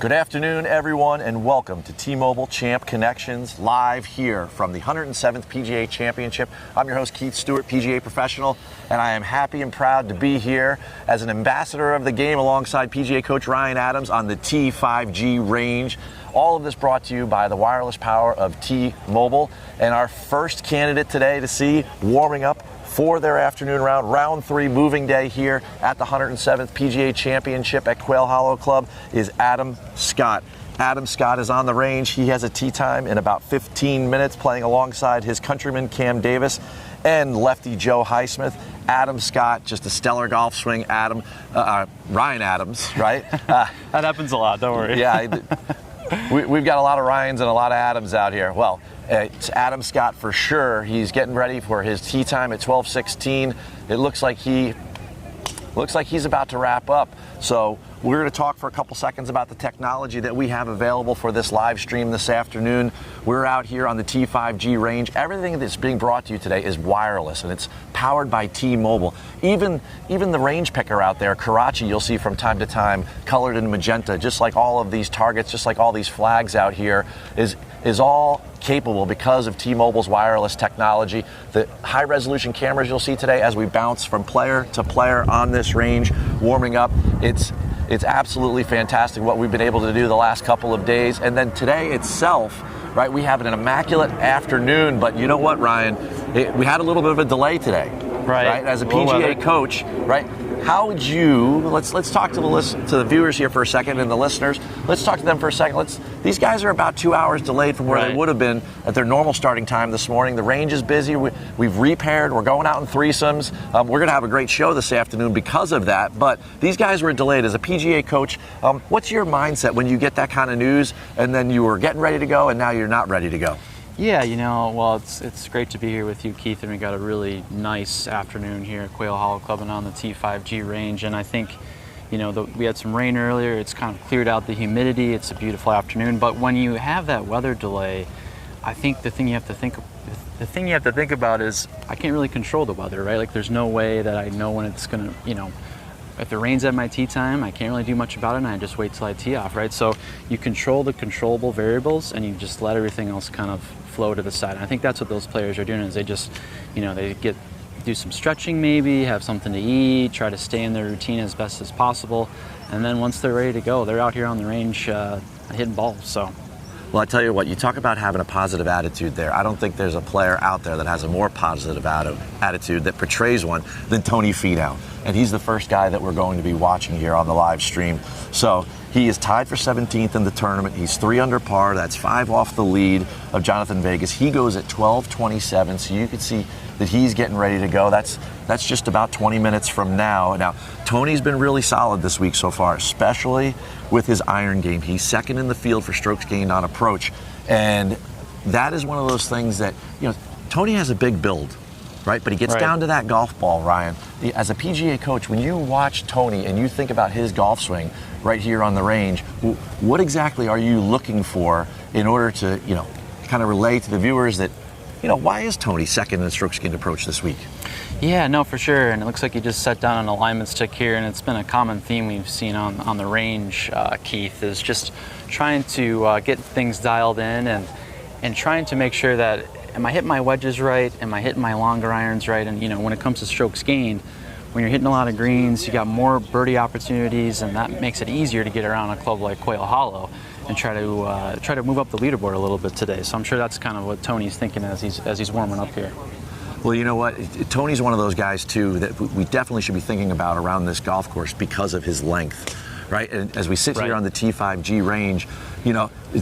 Good afternoon, everyone, and welcome to T-Mobile Champ Connections, live here from the 107th PGA Championship. I'm your host, Keith Stewart, PGA professional, and I am happy and proud to be here as an ambassador of the game alongside PGA coach Ryan Adams on the T5G range. All of this brought to you by the wireless power of T-Mobile. And our first candidate today to see warming up for their afternoon round, round 3 moving day here at the 107th PGA Championship at Quail Hollow Club is Adam Scott. Adam Scott is on the range. He has a tee time in about 15 minutes playing alongside his countryman Cam Davis and lefty Joe Highsmith. Adam Scott, just a stellar golf swing. Ryan Adams, right? That happens a lot, don't worry. Yeah, we've got a lot of Ryans and a lot of Adams out here. Well, it's Adam Scott for sure. He's getting ready for his tee time at 12:16. It looks like he's about to wrap up. So we're going to talk for a couple seconds about the technology that we have available for this live stream this afternoon. We're out here on the T5G range. Everything that's being brought to you today is wireless, and it's powered by T-Mobile. Even the range picker out there, Karachi, you'll see from time to time, colored in magenta, just like all of these targets, just like all these flags out here, is all capable because of T-Mobile's wireless technology. The high-resolution cameras you'll see today as we bounce from player to player on this range, warming up, it's absolutely fantastic what we've been able to do the last couple of days. And then today itself, right, we have an immaculate afternoon, but you know what, Ryan? We had a little bit of a delay today. Right. As a PGA coach, right? How would you, let's talk to the viewers here for a second and the listeners. Let's talk to them for a second. These guys are about 2 hours delayed from where they would have been at their normal starting time this morning. The range is busy. We've repaired. We're going out in threesomes. We're going to have a great show this afternoon because of that. But these guys were delayed. As a PGA coach, what's your mindset when you get that kind of news and then you were getting ready to go and now you're not ready to go? Yeah, well, it's great to be here with you, Keith, and we got a really nice afternoon here at Quail Hollow Club and on the T5G range. And I think, we had some rain earlier. It's kind of cleared out the humidity. It's a beautiful afternoon. But when you have that weather delay, I think the thing you have to think about is I can't really control the weather, right? Like, there's no way that I know when it's gonna, if it rains at my tee time, I can't really do much about it, and I just wait till I tee off, right? So you control the controllable variables, and you just let everything else kind of flow to the side. And I think that's what those players are doing, is they just, they do some stretching maybe, have something to eat, try to stay in their routine as best as possible, and then once they're ready to go, they're out here on the range hitting balls, so. Well, I tell you what, you talk about having a positive attitude there. I don't think there's a player out there that has a more positive attitude that portrays one than Tony Finau. And he's the first guy that we're going to be watching here on the live stream. So he is tied for 17th in the tournament. He's 3 under par. That's 5 off the lead of Jonathan Vegas. He goes at 12:27, so you can see that he's getting ready to go. That's just about 20 minutes from now. Now, Tony's been really solid this week so far, especially with his iron game. He's second in the field for strokes gained on approach. And that is one of those things that, Tony has a big build, right? But he gets down to that golf ball, Ryan. As a PGA coach, when you watch Tony and you think about his golf swing right here on the range, what exactly are you looking for in order to, kind of relay to the viewers that, why is Tony second in the strokes gained approach this week? Yeah, no, for sure. And it looks like you just set down an alignment stick here, and it's been a common theme we've seen on the range, Keith, is just trying to get things dialed in and trying to make sure that, am I hitting my wedges right? Am I hitting my longer irons right? And, when it comes to strokes gained, when you're hitting a lot of greens, you got more birdie opportunities, and that makes it easier to get around a club like Quail Hollow and try to move up the leaderboard a little bit today. So I'm sure that's kind of what Tony's thinking as he's warming up here. Well, you know what? Tony's one of those guys, too, that we definitely should be thinking about around this golf course because of his length, right? And as we sit here on the T5G range,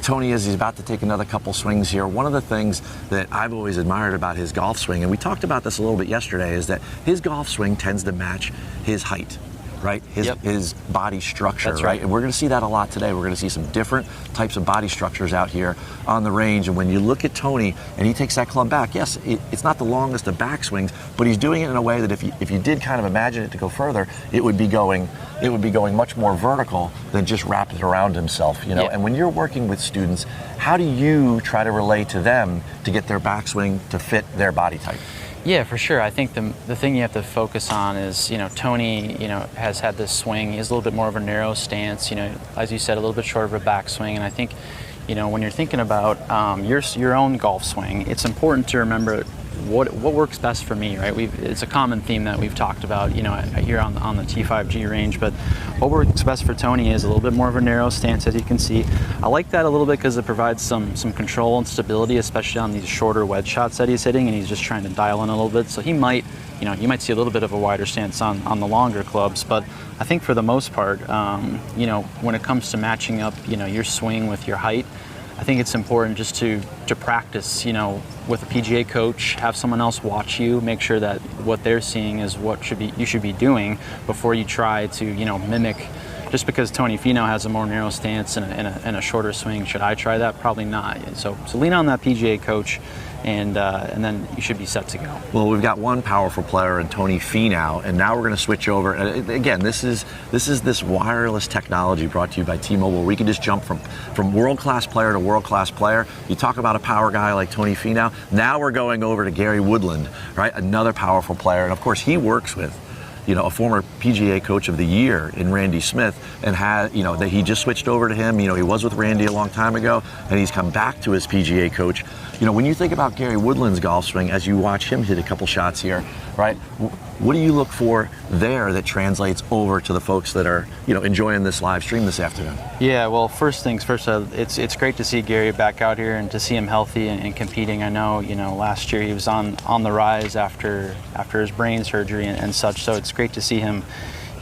Tony, as he's about to take another couple swings here, one of the things that I've always admired about his golf swing, and we talked about this a little bit yesterday, is that his golf swing tends to match his height. Right? His body structure, That's right? And we're going to see that a lot today. We're going to see some different types of body structures out here on the range. And when you look at Tony and he takes that club back, yes, it's not the longest of backswings, but he's doing it in a way that if you did kind of imagine it to go further, it would be going much more vertical than just wrapped around himself. And when you're working with students, how do you try to relate to them to get their backswing to fit their body type? Yeah, for sure. I think the thing you have to focus on is, Tony, has had this swing. He has a little bit more of a narrow stance, as you said, a little bit short of a backswing. And I think, when you're thinking about your own golf swing, it's important to remember what works best for me, right? It's a common theme that we've talked about, here on the T5G range. But what works best for Tony is a little bit more of a narrow stance, as you can see. I like that a little bit because it provides some control and stability, especially on these shorter wedge shots that he's hitting, and he's just trying to dial in a little bit. So he might, you might see a little bit of a wider stance on the longer clubs. But I think for the most part, when it comes to matching up, your swing with your height, I think it's important just to practice, with a PGA coach, have someone else watch you, make sure that what they're seeing is what you should be doing before you try to, mimic. Just because Tony Finau has a more narrow stance and a shorter swing, should I try that? Probably not. So lean on that PGA coach, and then you should be set to go. Well, we've got one powerful player in Tony Finau, and now we're going to switch over. And again, this is wireless technology brought to you by T-Mobile, where we can just jump from world-class player to world-class player. You talk about a power guy like Tony Finau. Now we're going over to Gary Woodland, right? Another powerful player, and of course he works with, a former PGA Coach of the Year in Randy Smith, and that he just switched over to him. He was with Randy a long time ago, and he's come back to his PGA coach. When you think about Gary Woodland's golf swing, as you watch him hit a couple shots here, right? What do you look for there that translates over to the folks that are, enjoying this live stream this afternoon? Yeah, well, first things first, it's great to see Gary back out here and to see him healthy and competing. I know, last year he was on the rise after his brain surgery and such, so it's great to see him,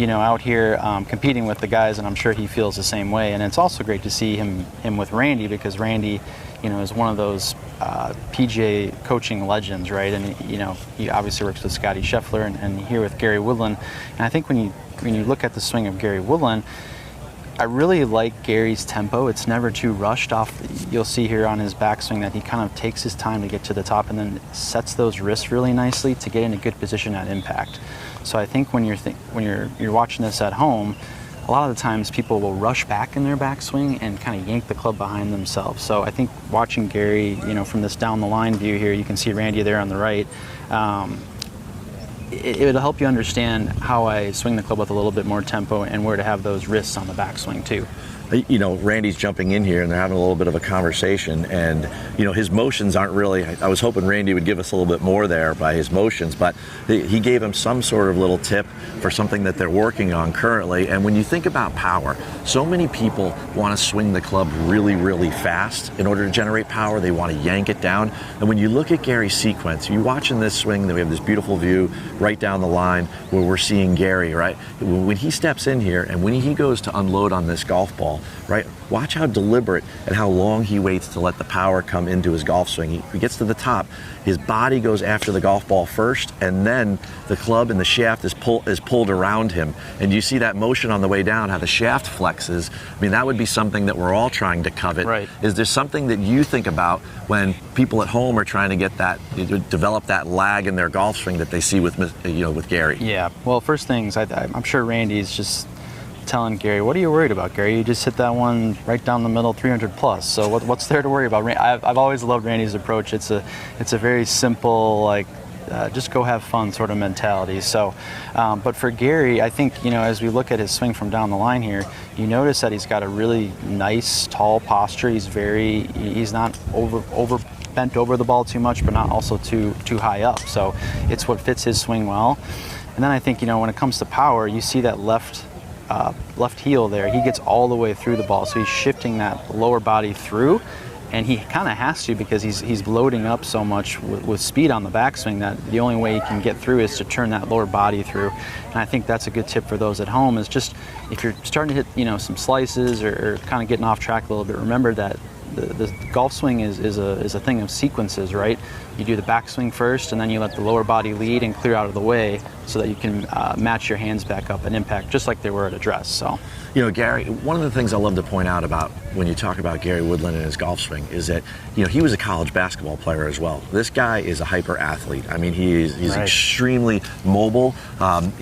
out here competing with the guys, and I'm sure he feels the same way. And it's also great to see him with Randy, because Randy, is one of those PGA coaching legends, right? And he obviously works with Scottie Scheffler, and here with Gary Woodland. And I think when you look at the swing of Gary Woodland, I really like Gary's tempo. It's never too rushed off. You'll see here on his backswing that he kind of takes his time to get to the top and then sets those wrists really nicely to get in a good position at impact. So I think when you're watching this at home, a lot of the times people will rush back in their backswing and kind of yank the club behind themselves. So I think watching Gary, from this down the line view here, you can see Randy there on the right. It'll help you understand how I swing the club with a little bit more tempo and where to have those wrists on the backswing too. Randy's jumping in here and they're having a little bit of a conversation, and his motions aren't really, I was hoping Randy would give us a little bit more there by his motions, but he gave him some sort of little tip for something that they're working on currently. And when you think about power, so many people want to swing the club really, really fast in order to generate power. They want to yank it down. And when you look at Gary's sequence, you're watching this swing, then we have this beautiful view right down the line where we're seeing Gary, right? When he steps in here and when he goes to unload on this golf ball, right? Watch how deliberate and how long he waits to let the power come into his golf swing. He gets to the top, his body goes after the golf ball first, and then the club and the shaft is pulled around him. And you see that motion on the way down, how the shaft flexes. I mean, that would be something that we're all trying to covet. Right. Is there something that you think about when people at home are trying to get that, develop that lag in their golf swing that they see with Gary? Yeah. Well, first things, I'm sure Randy's just telling Gary, what are you worried about, Gary? You just hit that one right down the middle, 300 plus. So what's there to worry about? I've always loved Randy's approach. It's a very simple, just go have fun sort of mentality. So, but for Gary, I think, as we look at his swing from down the line here, you notice that he's got a really nice, tall posture. He's not bent over the ball too much, but not also too high up. So it's what fits his swing well. And then I think, when it comes to power, you see that left heel there, he gets all the way through the ball, so he's shifting that lower body through, and he kind of has to, because he's loading up so much with speed on the backswing that the only way he can get through is to turn that lower body through. And I think that's a good tip for those at home, is just if you're starting to hit some slices or kind of getting off track a little bit, remember that the golf swing is a thing of sequences, right? You do the backswing first, and then you let the lower body lead and clear out of the way so that you can match your hands back up and impact just like they were at address. So, Gary, one of the things I love to point out about when you talk about Gary Woodland and his golf swing is that, he was a college basketball player as well. This guy is a hyper athlete. I mean, he's right. Extremely mobile.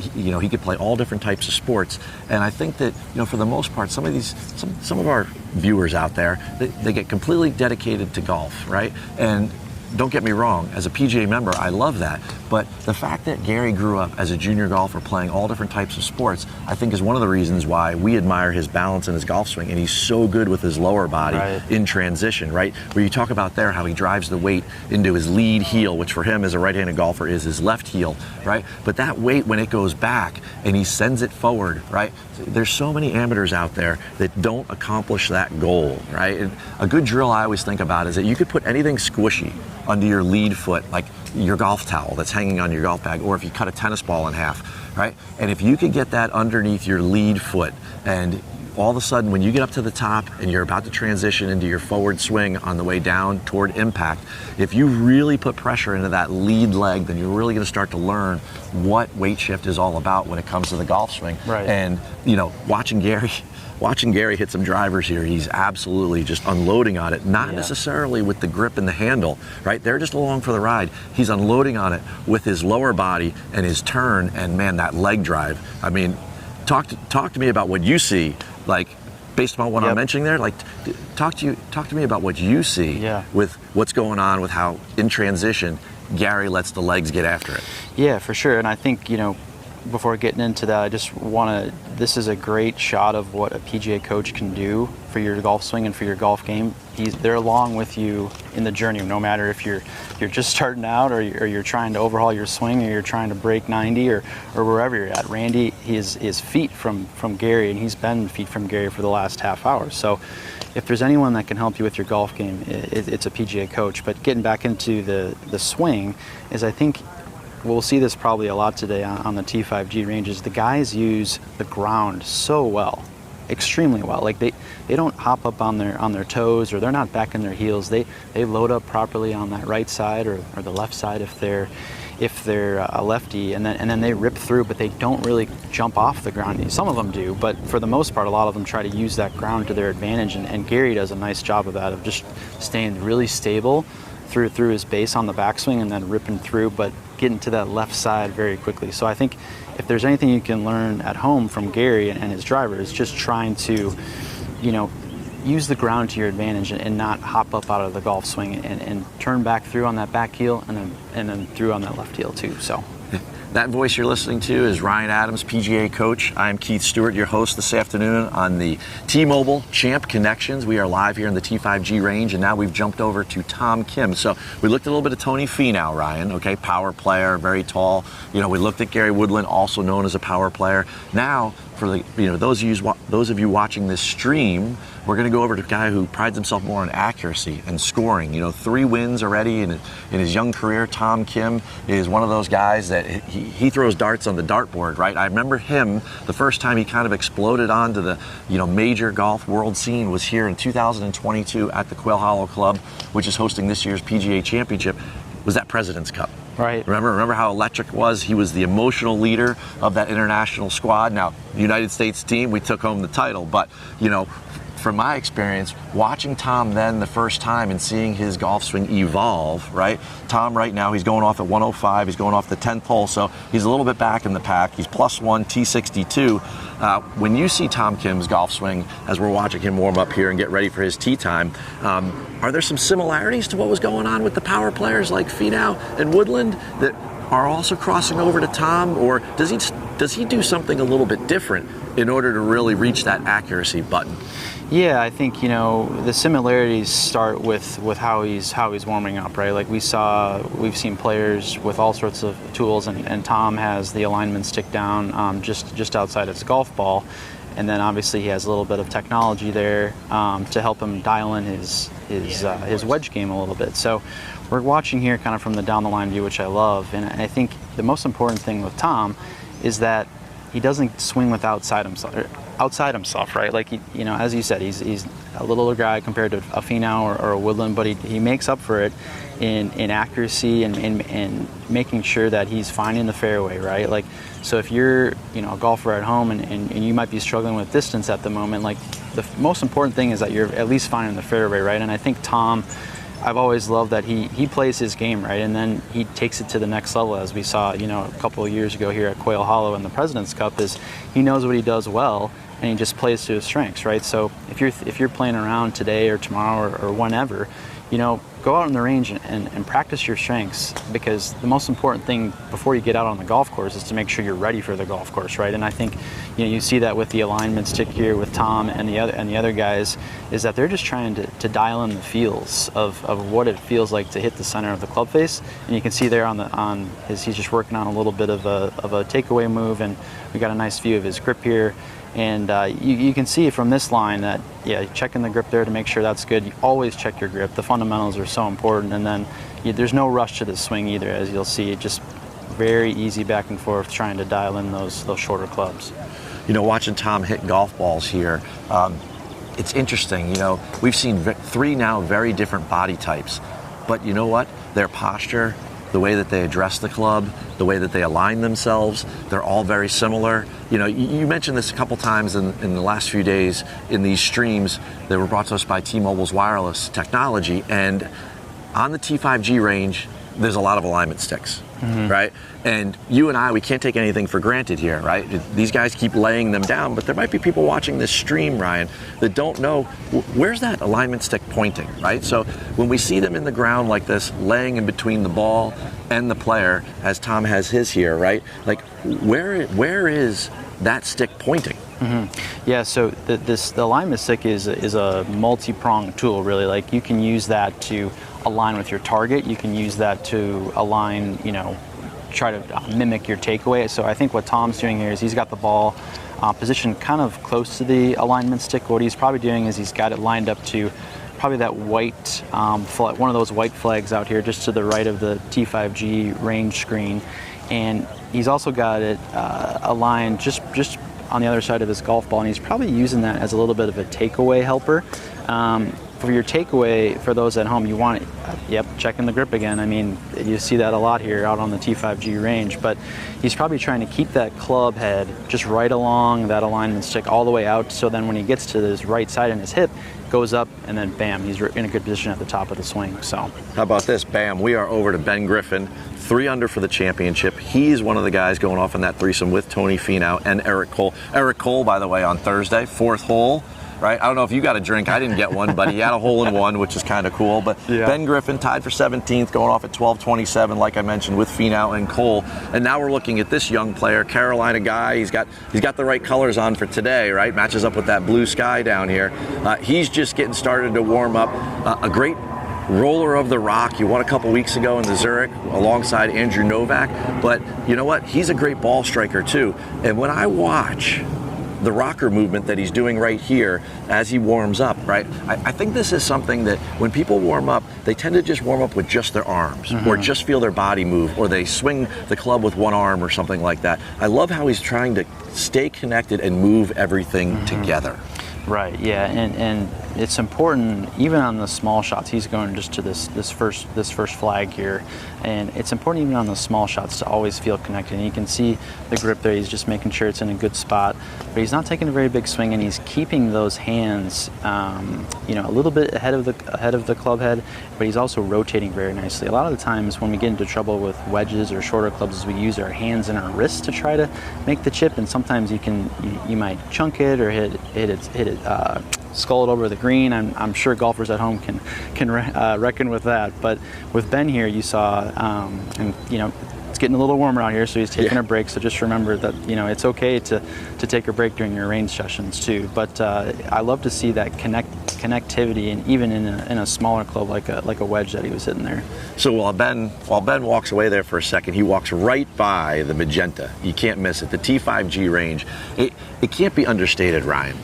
He could play all different types of sports. And I think that, for the most part, some of our viewers out there, they get completely dedicated to golf, right? And don't get me wrong, as a PGA member, I love that. But the fact that Gary grew up as a junior golfer playing all different types of sports, I think is one of the reasons why we admire his balance and his golf swing, and he's so good with his lower body in transition, right? Where you talk about there how he drives the weight into his lead heel, which for him as a right-handed golfer is his left heel, right? But that weight, when it goes back and he sends it forward, right? There's so many amateurs out there that don't accomplish that goal, right? And a good drill I always think about is that you could put anything squishy under your lead foot, like your golf towel that's hanging on your golf bag, or if you cut a tennis ball in half, right? And if you could get that underneath your lead foot, and all of a sudden when you get up to the top and you're about to transition into your forward swing on the way down toward impact, if you really put pressure into that lead leg, then you're really going to start to learn what weight shift is all about when it comes to the golf swing. Right. And, you know, watching Gary hit some drivers here, he's absolutely just unloading on it, not necessarily with the grip and the handle, right? They're just along for the ride. He's unloading on it with his lower body and his turn, and man, that leg drive. I mean, talk to me about what you see, like, based upon what I'm mentioning there. Like, talk to me about what you see with what's going on with how, in transition, Gary lets the legs get after it. Yeah, for sure. And I think, you know, before getting into that, I just want to, this is a great shot of what a PGA coach can do for your golf swing and for your golf game. They're along with you in the journey, no matter if you're just starting out or you're trying to overhaul your swing or you're trying to break 90 or wherever you're at. Randy is feet from Gary, and he's been feet from Gary for the last half hour. So if there's anyone that can help you with your golf game, it's a PGA coach. But getting back into the swing is, I think, we'll see this probably a lot today on the T5G ranges. The guys use the ground so well, extremely well. Like they don't hop up on their toes, or they're not back in their heels. They load up properly on that right side or the left side if they're a lefty, and then they rip through, but they don't really jump off the ground. Some of them do, but for the most part, a lot of them try to use that ground to their advantage, and Gary does a nice job of that, of just staying really stable through his base on the backswing and then ripping through, but getting to that left side very quickly. So I think if there's anything you can learn at home from Gary and his driver, is just trying to, you know, use the ground to your advantage and not hop up out of the golf swing and turn back through on that back heel and then through on that left heel too. So that voice you're listening to is Ryan Adams, PGA coach. I'm Keith Stewart, your host this afternoon on the T-Mobile Champ Connections. We are live here in the T5G range, and now we've jumped over to Tom Kim. So we looked at a little bit of Tony Finau, Ryan, okay, power player, very tall. You know, we looked at Gary Woodland, also known as a power player. Now, for the, you know, those of you watching this stream, we're going to go over to a guy who prides himself more on accuracy and scoring. You know, 3 wins already in his young career. Tom Kim is one of those guys that he throws darts on the dartboard, right? I remember him the first time he kind of exploded onto the, you know, major golf world scene was here in 2022 at the Quail Hollow Club, which is hosting this year's PGA Championship. Was that President's Cup? right. Remember how electric it was? He was the emotional leader of that international squad. Now, the United States team, we took home the title, but, you know, from my experience, watching Tom then the first time and seeing his golf swing evolve, right? Tom right now, he's going off at 105. He's going off the 10th hole, so he's a little bit back in the pack. He's +1 T62. When you see Tom Kim's golf swing, as we're watching him warm up here and get ready for his tee time, are there some similarities to what was going on with the power players like Finau and Woodland that are also crossing over to Tom, or does he do something a little bit different in order to really reach that accuracy button? Yeah, I think, you know, the similarities start with how he's warming up, right? Like we've seen players with all sorts of tools, and Tom has the alignment stick down just outside his golf ball, and then obviously he has a little bit of technology there to help him dial in his wedge game a little bit. So we're watching here kind of from the down the line view, which I love, and I think the most important thing with Tom is that he doesn't swing with outside himself, right? Like, you know, as you said, he's a littler guy compared to a Finau or a Woodland, but he makes up for it in accuracy and making sure that he's finding the fairway, right? Like, so if you're, you know, a golfer at home and you might be struggling with distance at the moment, like the most important thing is that you're at least finding the fairway, right? And I think Tom, I've always loved that he plays his game, right, and then he takes it to the next level, as we saw, you know, a couple of years ago here at Quail Hollow in the President's Cup. Is he knows what he does well, and he just plays to his strengths, right? So if you're playing around today or tomorrow or whenever, you know, go out on the range and practice your strengths, because the most important thing before you get out on the golf course is to make sure you're ready for the golf course, right? And I think you see that with the alignment stick here with Tom and the other guys, is that they're just trying to dial in the feels of what it feels like to hit the center of the club face. And you can see there he's just working on a little bit of a takeaway move, and we got a nice view of his grip here. And you can see from this line that, checking the grip there to make sure that's good. You always check your grip. The fundamentals are so important. And then there's no rush to the swing either, as you'll see. Just very easy back and forth trying to dial in those shorter clubs. Watching Tom hit golf balls here, it's interesting. We've seen 3 now very different body types. But you know what? Their posture, the way that they address the club, the way that they align themselves, they're all very similar. You mentioned this a couple times in the last few days in these streams that were brought to us by T-Mobile's wireless technology. And on the T5G range, there's a lot of alignment sticks, right? And you and I, we can't take anything for granted here, right? These guys keep laying them down, but there might be people watching this stream, Ryan, that don't know where's that alignment stick pointing, right? So when we see them in the ground like this, laying in between the ball and the player, as Tom has his here, right? Like, where is that stick pointing? Yeah, so the alignment stick is a multi-pronged tool, really. Like, you can use that to align with your target. You can use that to align, try to mimic your takeaway. So I think what Tom's doing here is he's got the ball positioned kind of close to the alignment stick. What he's probably doing is he's got it lined up to probably that white, one of those white flags out here just to the right of the T5G range screen. And he's also got it aligned just on the other side of his golf ball, and he's probably using that as a little bit of a takeaway helper. For your takeaway, for those at home, you want it, checking the grip again. I mean, you see that a lot here out on the T5G range, but he's probably trying to keep that club head just right along that alignment stick all the way out, so then when he gets to his right side and his hip, goes up, and then bam, he's in a good position at the top of the swing. So how about this? Bam, we are over to Ben Griffin, 3 under for the championship. He's one of the guys going off in that threesome with Tony Finau and Eric Cole. Eric Cole, by the way, on Thursday, 4th hole. Right? I don't know if you got a drink. I didn't get one, but he had a hole-in-one, which is kind of cool. But Ben Griffin tied for 17th, going off at 12:27, like I mentioned, with Finau and Cole. And now we're looking at this young player, Carolina guy. He's got the right colors on for today, right? Matches up with that blue sky down here. He's just getting started to warm up. A great roller of the rock. He won a couple weeks ago in the Zurich alongside Andrew Novak. But you know what? He's a great ball striker too. And when I watch the rocker movement that he's doing right here as he warms up, right? I think this is something that when people warm up, they tend to just warm up with just their arms or just feel their body move, or they swing the club with one arm or something like that. I love how he's trying to stay connected and move everything together. Right, yeah, and it's important, even on the small shots. He's going just to this first flag here, and it's important even on the small shots to always feel connected. And you can see the grip there. He's just making sure it's in a good spot, but he's not taking a very big swing, and he's keeping those hands, a little bit ahead of the club head, but he's also rotating very nicely. A lot of the times when we get into trouble with wedges or shorter clubs, we use our hands and our wrists to try to make the chip, and sometimes you might chunk it or hit it, skull it over the green. I'm sure golfers at home can reckon with that. But with Ben here, you saw, it's getting a little warmer out here, so he's taking a break. So just remember that it's okay to take a break during your range sessions too. But I love to see that connectivity, and even in a smaller club like a wedge that he was hitting there. So while Ben walks away there for a second, he walks right by the magenta. You can't miss it. The T5G range. It can't be understated, Ryan,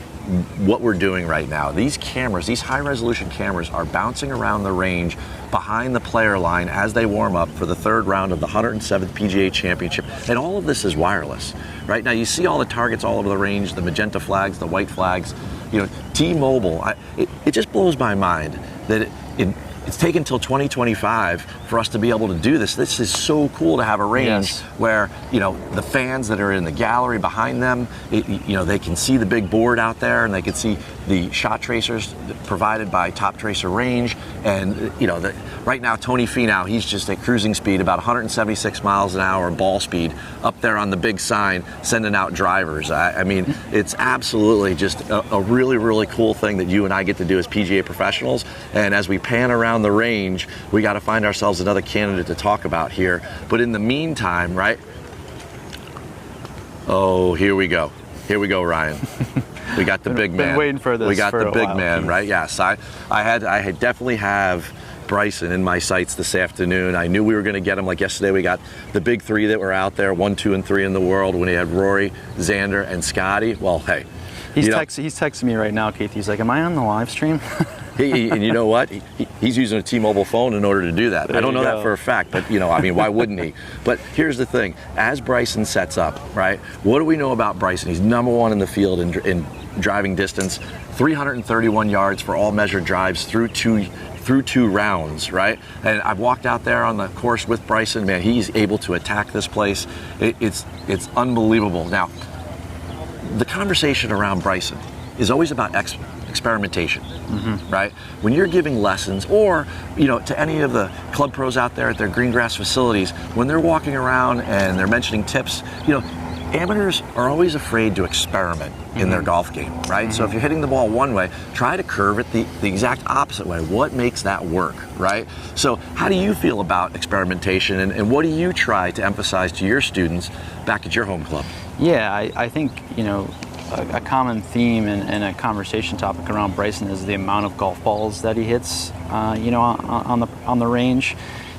what we're doing right now. These cameras, these high resolution cameras, are bouncing around the range behind the player line as they warm up for the 3rd round of the 107th PGA Championship. And all of this is wireless. Right now you see all the targets all over the range, the magenta flags, the white flags. T-Mobile, it just blows my mind that it's taken until 2025 for us to be able to do this. This is so cool to have a range where, the fans that are in the gallery behind them, they can see the big board out there, and they can see the shot tracers provided by Top Tracer Range. And, right now, Tony Finau, he's just at cruising speed, about 176 miles an hour ball speed, up there on the big sign, sending out drivers. I mean, it's absolutely just a really, really cool thing that you and I get to do as PGA professionals. And as we pan around the range, we got to find ourselves another candidate to talk about here. But in the meantime, right? Oh, here we go. Here we go, Ryan. We got the big man. Been waiting for this. We got for the a big while, man, Keith. right? Yes, I definitely have Bryson in my sights this afternoon. I knew we were going to get him. Like yesterday, we got the big three that were out there, 1, 2, and 3 in the world. When he had Rory, Xander, and Scottie. Well, hey, he's texting me right now, Keith. He's like, "Am I on the live stream?" And you know what? He's using a T-Mobile phone in order to do that. I don't know that for a fact, but why wouldn't he? But here's the thing: as Bryson sets up, right? What do we know about Bryson? He's number one in the field in driving distance, 331 yards for all measured drives through two rounds, right? And I've walked out there on the course with Bryson. Man, he's able to attack this place. It's unbelievable. Now, the conversation around Bryson is always about experimentation, right? When you're giving lessons, or to any of the club pros out there at their green grass facilities, when they're walking around and they're mentioning tips, amateurs are always afraid to experiment in their golf game, right? So if you're hitting the ball one way, try to curve it the exact opposite way. What makes that work, right? So how do you feel about experimentation, and what do you try to emphasize to your students back at your home club? Yeah, I think, a common theme and a conversation topic around Bryson is the amount of golf balls that he hits, on the range.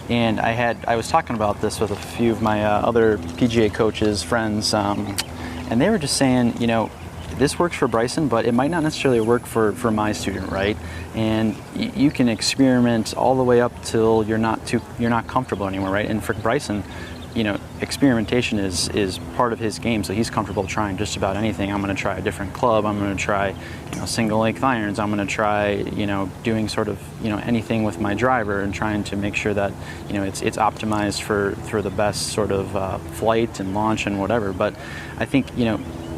And I was talking about this with a few of my other PGA coaches, friends, and they were just saying, this works for Bryson, but it might not necessarily work for my student, right? And you can experiment all the way up till you're not comfortable anymore, right? And for Bryson, experimentation is part of his game, so he's comfortable trying just about anything. I'm going to try a different club. I'm going to try, single length irons. I'm going to try, doing sort of, anything with my driver and trying to make sure that, it's optimized for the best sort of flight and launch and whatever. But I think,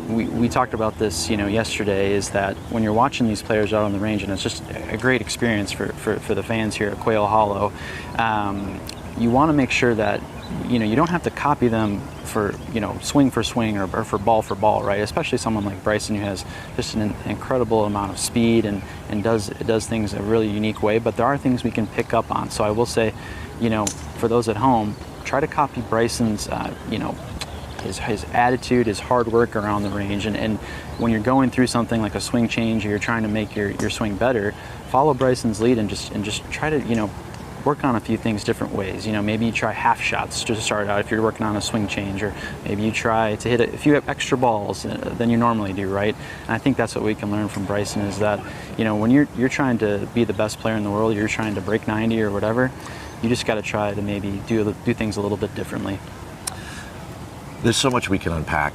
we talked about this, yesterday, is that when you're watching these players out on the range, and it's just a great experience for the fans here at Quail Hollow, you want to make sure that you don't have to copy them for swing for swing or for ball, right? Especially someone like Bryson, who has just an incredible amount of speed and does things a really unique way. But there are things we can pick up on. So I will say, for those at home, try to copy Bryson's his attitude, his hard work around the range, and when you're going through something like a swing change, or you're trying to make your swing better, follow Bryson's lead and just try to work on a few things different ways. Maybe you try half shots to start out if you're working on a swing change, or maybe you try to hit a few extra balls than you normally do, right? And I think that's what we can learn from Bryson, is that when you're trying to be the best player in the world, you're trying to break 90 or whatever, you just got to try to maybe do things a little bit differently. There's so much we can unpack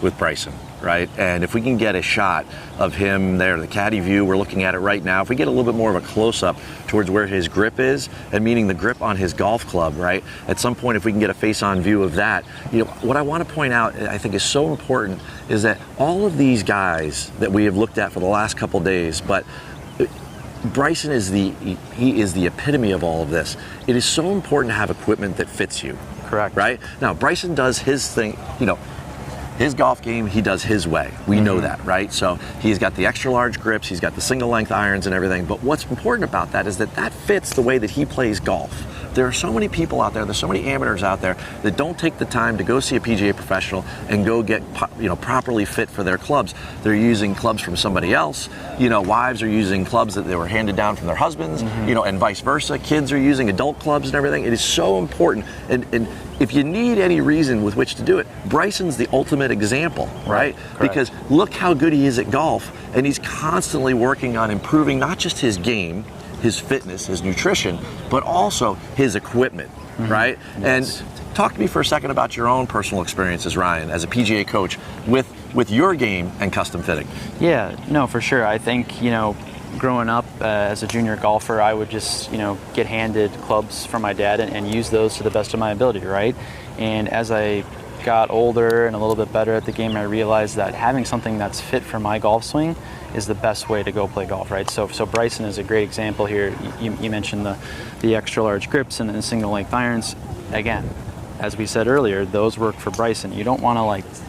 with Bryson, right? And if we can get a shot of him there, the caddy view, we're looking at it right now. If we get a little bit more of a close-up towards where his grip is, and meaning the grip on his golf club, right? At some point, if we can get a face-on view of that, what I want to point out, I think is so important, is that all of these guys that we have looked at for the last couple days, but Bryson is the epitome of all of this. It is so important to have equipment that fits you. Correct. Right? Now, Bryson does his thing, his golf game, he does his way. We know that, right? So he's got the extra large grips, he's got the single length irons and everything. But what's important about that is that fits the way that he plays golf. There are so many people out there, there's so many amateurs out there that don't take the time to go see a PGA professional and go get properly fit for their clubs. They're using clubs from somebody else. Wives are using clubs that they were handed down from their husbands, and vice versa. Kids are using adult clubs and everything. It is so important. And if you need any reason with which to do it, Bryson's the ultimate example, right? Because look how good he is at golf, and he's constantly working on improving not just his game, his fitness, his nutrition, but also his equipment, right? Yes. And talk to me for a second about your own personal experiences, Ryan, as a PGA coach with your game and custom fitting. Yeah, no, for sure. I think, growing up as a junior golfer, I would just, get handed clubs from my dad and use those to the best of my ability, right? And as I got older and a little bit better at the game, I realized that having something that's fit for my golf swing is the best way to go play golf, right? So Bryson is a great example here. You mentioned the extra large grips and the single length irons. Again, as we said earlier, those work for Bryson. You don't want to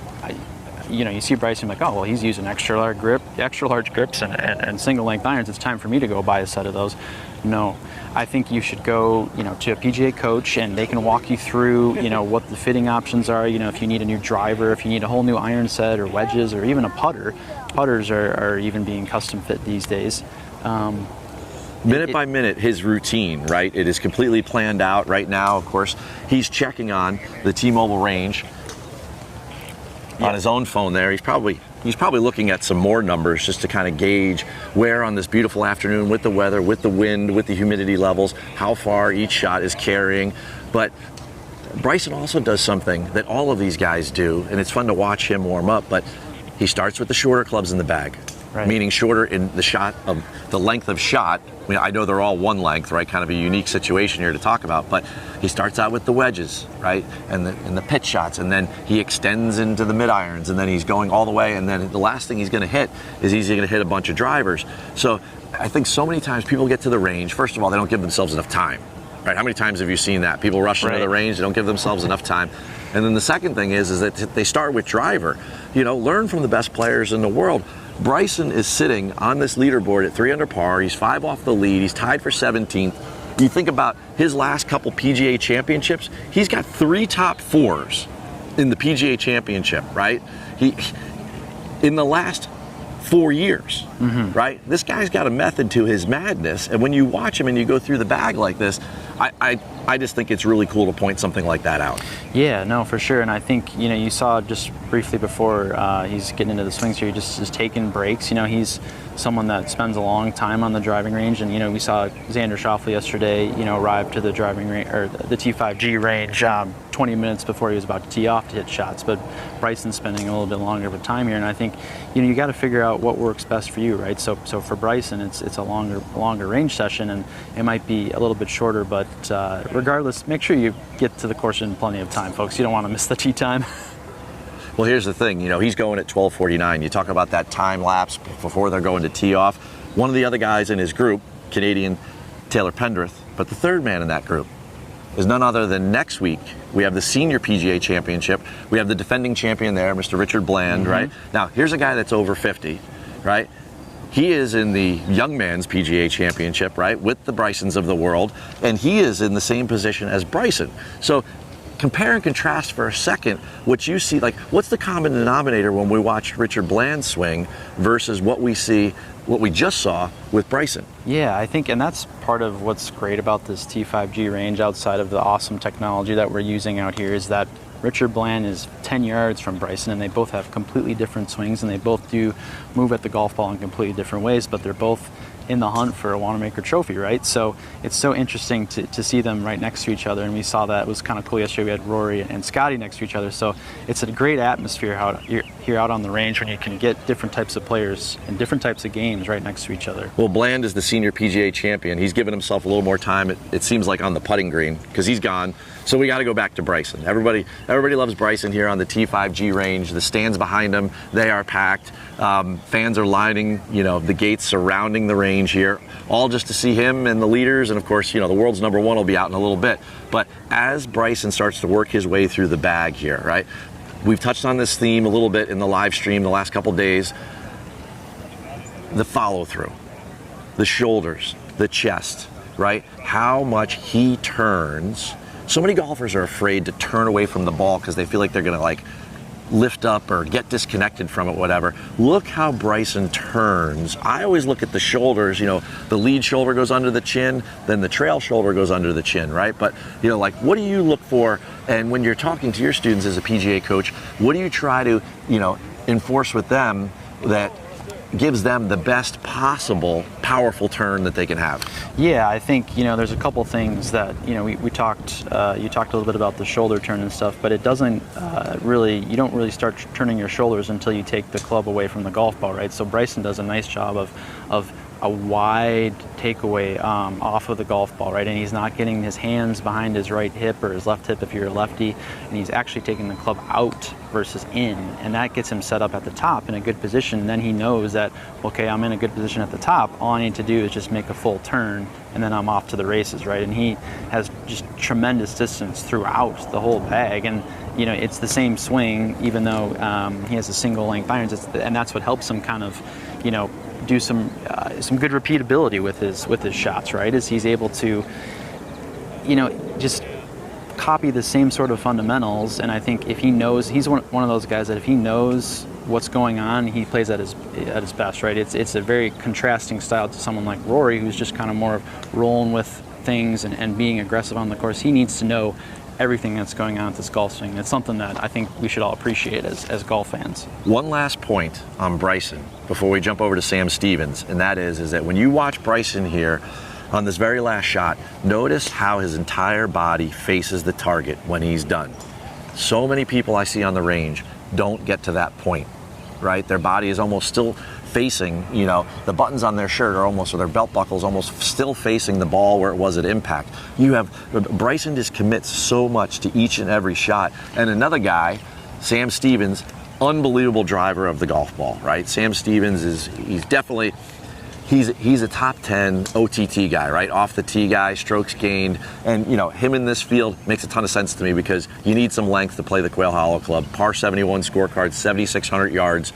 you see Bryson like, oh, well, he's using extra large grips and single length irons. It's time for me to go buy a set of those. No, I think you should go, to a PGA coach, and they can walk you through, what the fitting options are. If you need a new driver, if you need a whole new iron set or wedges or even a putter. Putters are even being custom fit these days. Minute by minute, his routine, right? It is completely planned out right now. Of course, he's checking on the T-Mobile range on his own phone there. He's probably looking at some more numbers just to kind of gauge where on this beautiful afternoon, with the weather, with the wind, with the humidity levels, how far each shot is carrying. But Bryson also does something that all of these guys do, and it's fun to watch him warm up, but he starts with the shorter clubs in the bag. Right. Meaning shorter in the shot of the length of shot. I know they're all one length, right? Kind of a unique situation here to talk about, but he starts out with the wedges, right? And the pitch shots, and then he extends into the mid irons, and then he's going all the way, and then the last thing he's going to hit is he's going to hit a bunch of drivers. So I think so many times people get to the range, first of all, they don't give themselves enough time, right? How many times have you seen that? People rush into the range, they don't give themselves enough time. And then the second thing is that they start with driver. Learn from the best players in the world. Bryson is sitting on this leaderboard at 3 under par. He's 5 off the lead. He's tied for 17th. You think about his last couple PGA championships, he's got 3 top 4s in the PGA Championship, right? He in the last 4 years, right? This guy's got a method to his madness, and when you watch him and you go through the bag like this, I just think it's really cool to point something like that out. Yeah, no, for sure. And I think, you saw just briefly before he's getting into the swings here, he just is taking breaks. He's someone that spends a long time on the driving range. And, we saw Xander Schauffele yesterday, arrive to the driving range, or the T5G range 20 minutes before he was about to tee off to hit shots. But Bryson's spending a little bit longer of a time here. And I think, you got to figure out what works best for you, right? So for Bryson, it's a longer range session, and it might be a little bit shorter, but regardless, make sure you get to the course in plenty of time, folks. You don't want to miss the tee time. Well, here's the thing, he's going at 12:49. You talk about that time lapse before they're going to tee off. One of the other guys in his group, Canadian Taylor Pendrith, but the third man in that group is none other than next week. We have the Senior PGA Championship. We have the defending champion there, Mr. Richard Bland, right? Now, here's a guy that's over 50, right? He is in the Young Man's PGA Championship, right, with the Brysons of the world, and he is in the same position as Bryson. So compare and contrast for a second what you see, like what's the common denominator when we watch Richard Bland swing versus what we just saw with Bryson? Yeah, I think, and that's part of what's great about this T5G range outside of the awesome technology that we're using out here, is that Richard Bland is 10 yards from Bryson, and they both have completely different swings, and they both do move at the golf ball in completely different ways, but they're both in the hunt for a Wanamaker Trophy, right? So it's so interesting to see them right next to each other, and we saw that. It was kind of cool yesterday. We had Rory and Scottie next to each other, so it's a great atmosphere here out on the range when you can get different types of players and different types of games right next to each other. Well, Bland is the Senior PGA champion. He's given himself a little more time, it seems like, on the putting green, because he's gone. So we got to go back to Bryson. Everybody loves Bryson here on the T5G range. The stands behind him, they are packed. Fans are lining, the gates surrounding the range here, all just to see him and the leaders. And of course, the world's number one will be out in a little bit. But as Bryson starts to work his way through the bag here, right? We've touched on this theme a little bit in the live stream the last couple days. The follow through, the shoulders, the chest, right? How much he turns. So many golfers are afraid to turn away from the ball because they feel like they're going to lift up or get disconnected from it, whatever. Look how Bryson turns. I always look at the shoulders, the lead shoulder goes under the chin, then the trail shoulder goes under the chin, right? But, what do you look for? And when you're talking to your students as a PGA coach, what do you try to, enforce with them that gives them the best possible powerful turn that they can have? Yeah, I think, there's a couple things that, we talked, you talked a little bit about the shoulder turn and stuff, but it doesn't you don't really start turning your shoulders until you take the club away from the golf ball, right? So Bryson does a nice job of a wide takeaway off of the golf ball, right? And he's not getting his hands behind his right hip or his left hip if you're a lefty, and he's actually taking the club out versus in, and that gets him set up at the top in a good position. And then he knows that, okay, I'm in a good position at the top. All I need to do is just make a full turn, and then I'm off to the races, right? And he has just tremendous distance throughout the whole bag, and it's the same swing, even though he has a single length irons, and that's what helps him kind of, do some good repeatability with his shots, right? Is he's able to, just copy the same sort of fundamentals. And I think if he knows, he's one of those guys that if he knows what's going on, he plays at his best, right? It's a very contrasting style to someone like Rory, who's just kind of more of rolling with things and being aggressive on the course. He needs to know everything that's going on with this golf swing. It's something that I think we should all appreciate as golf fans. One last point on Bryson before we jump over to Sam Stevens, and that is that when you watch Bryson here on this very last shot, notice how his entire body faces the target when he's done. So many people I see on the range don't get to that point, right? Their body is almost still facing, the buttons on their shirt are almost, or their belt buckles almost still facing the ball where it was at impact. Bryson just commits so much to each and every shot. And another guy, Sam Stevens, unbelievable driver of the golf ball, right? Sam Stevens he's definitely a top 10 OTT guy, right? Off the tee guy, strokes gained. And, him in this field makes a ton of sense to me because you need some length to play the Quail Hollow Club. Par 71 scorecard, 7,600 yards.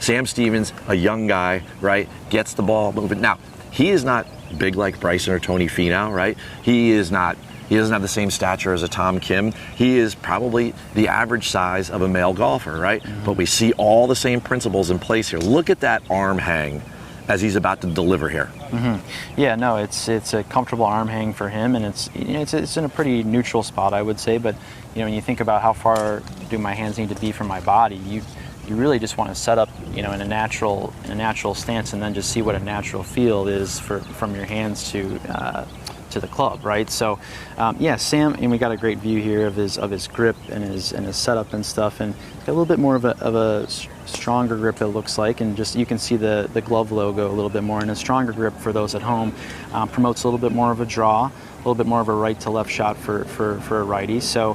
Sam Stevens, a young guy, right? Gets the ball moving. Now, he is not big like Bryson or Tony Finau, right? He doesn't have the same stature as a Tom Kim. He is probably the average size of a male golfer, right? Mm-hmm. But we see all the same principles in place here. Look at that arm hang as he's about to deliver here. Mm-hmm. Yeah, no, it's a comfortable arm hang for him, and it's in a pretty neutral spot, I would say. But when you think about how far do my hands need to be from my body, you really just want to set up, in a natural stance, and then just see what a natural feel is from your hands to the club, right? So, Sam, and we got a great view here of his grip and his setup and stuff, and got a little bit more of a stronger grip, it looks like, and just you can see the glove logo a little bit more, and a stronger grip for those at home promotes a little bit more of a draw, a little bit more of a right to left shot for a righty. So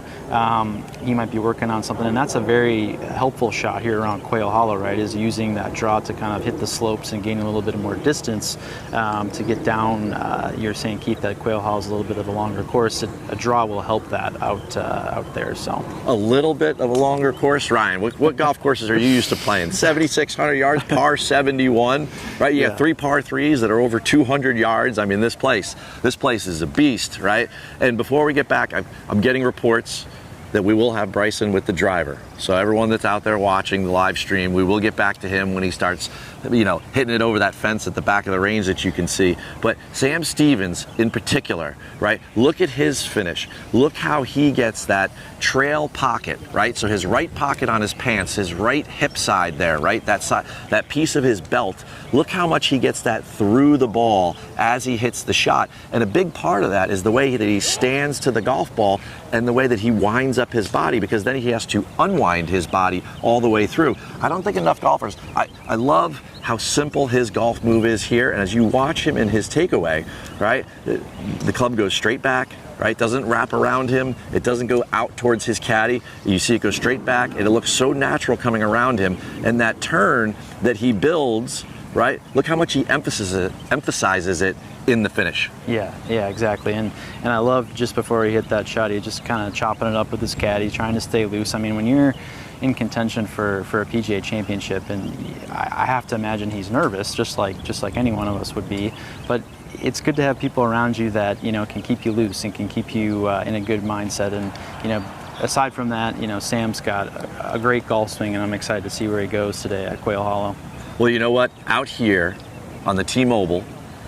he might be working on something, and that's a very helpful shot here around Quail Hollow, right? Is using that draw to kind of hit the slopes and gain a little bit more distance to get down. You're saying, Keith, that Quail Hollow is a little bit of a longer course. A draw will help that out there. So a little bit of a longer course, Ryan. What golf courses are you used to playing? 7,600 yards, par 71, right? You have 3 par 3s that are over 200 yards. I mean, this place is a beast, right? And before we get back, I'm getting reports that we will have Bryson with the driver. So everyone that's out there watching the live stream, we will get back to him when he starts, hitting it over that fence at the back of the range that you can see. But Sam Stevens in particular, right? Look at his finish. Look how he gets that trail pocket, right? So his right pocket on his pants, his right hip side there, right? That side, that piece of his belt. Look how much he gets that through the ball as he hits the shot. And a big part of that is the way that he stands to the golf ball and the way that he winds up his body, because then he has to unwind his body all the way through. I don't think enough golfers, I love how simple his golf move is here. And as you watch him in his takeaway, right, the club goes straight back, right? Doesn't wrap around him. It doesn't go out towards his caddy. You see it go straight back, and it looks so natural coming around him. And that turn that he builds, right? Look how much he emphasizes it in the finish. Yeah, exactly. And I love just before he hit that shot, he just kind of chopping it up with his caddy, trying to stay loose. I mean, when you're in contention for a PGA Championship, and I have to imagine he's nervous, just like any one of us would be. But it's good to have people around you that can keep you loose and can keep you in a good mindset. And aside from that, Sam's got a great golf swing, and I'm excited to see where he goes today at Quail Hollow. Well, you know what? Out here on the T-Mobile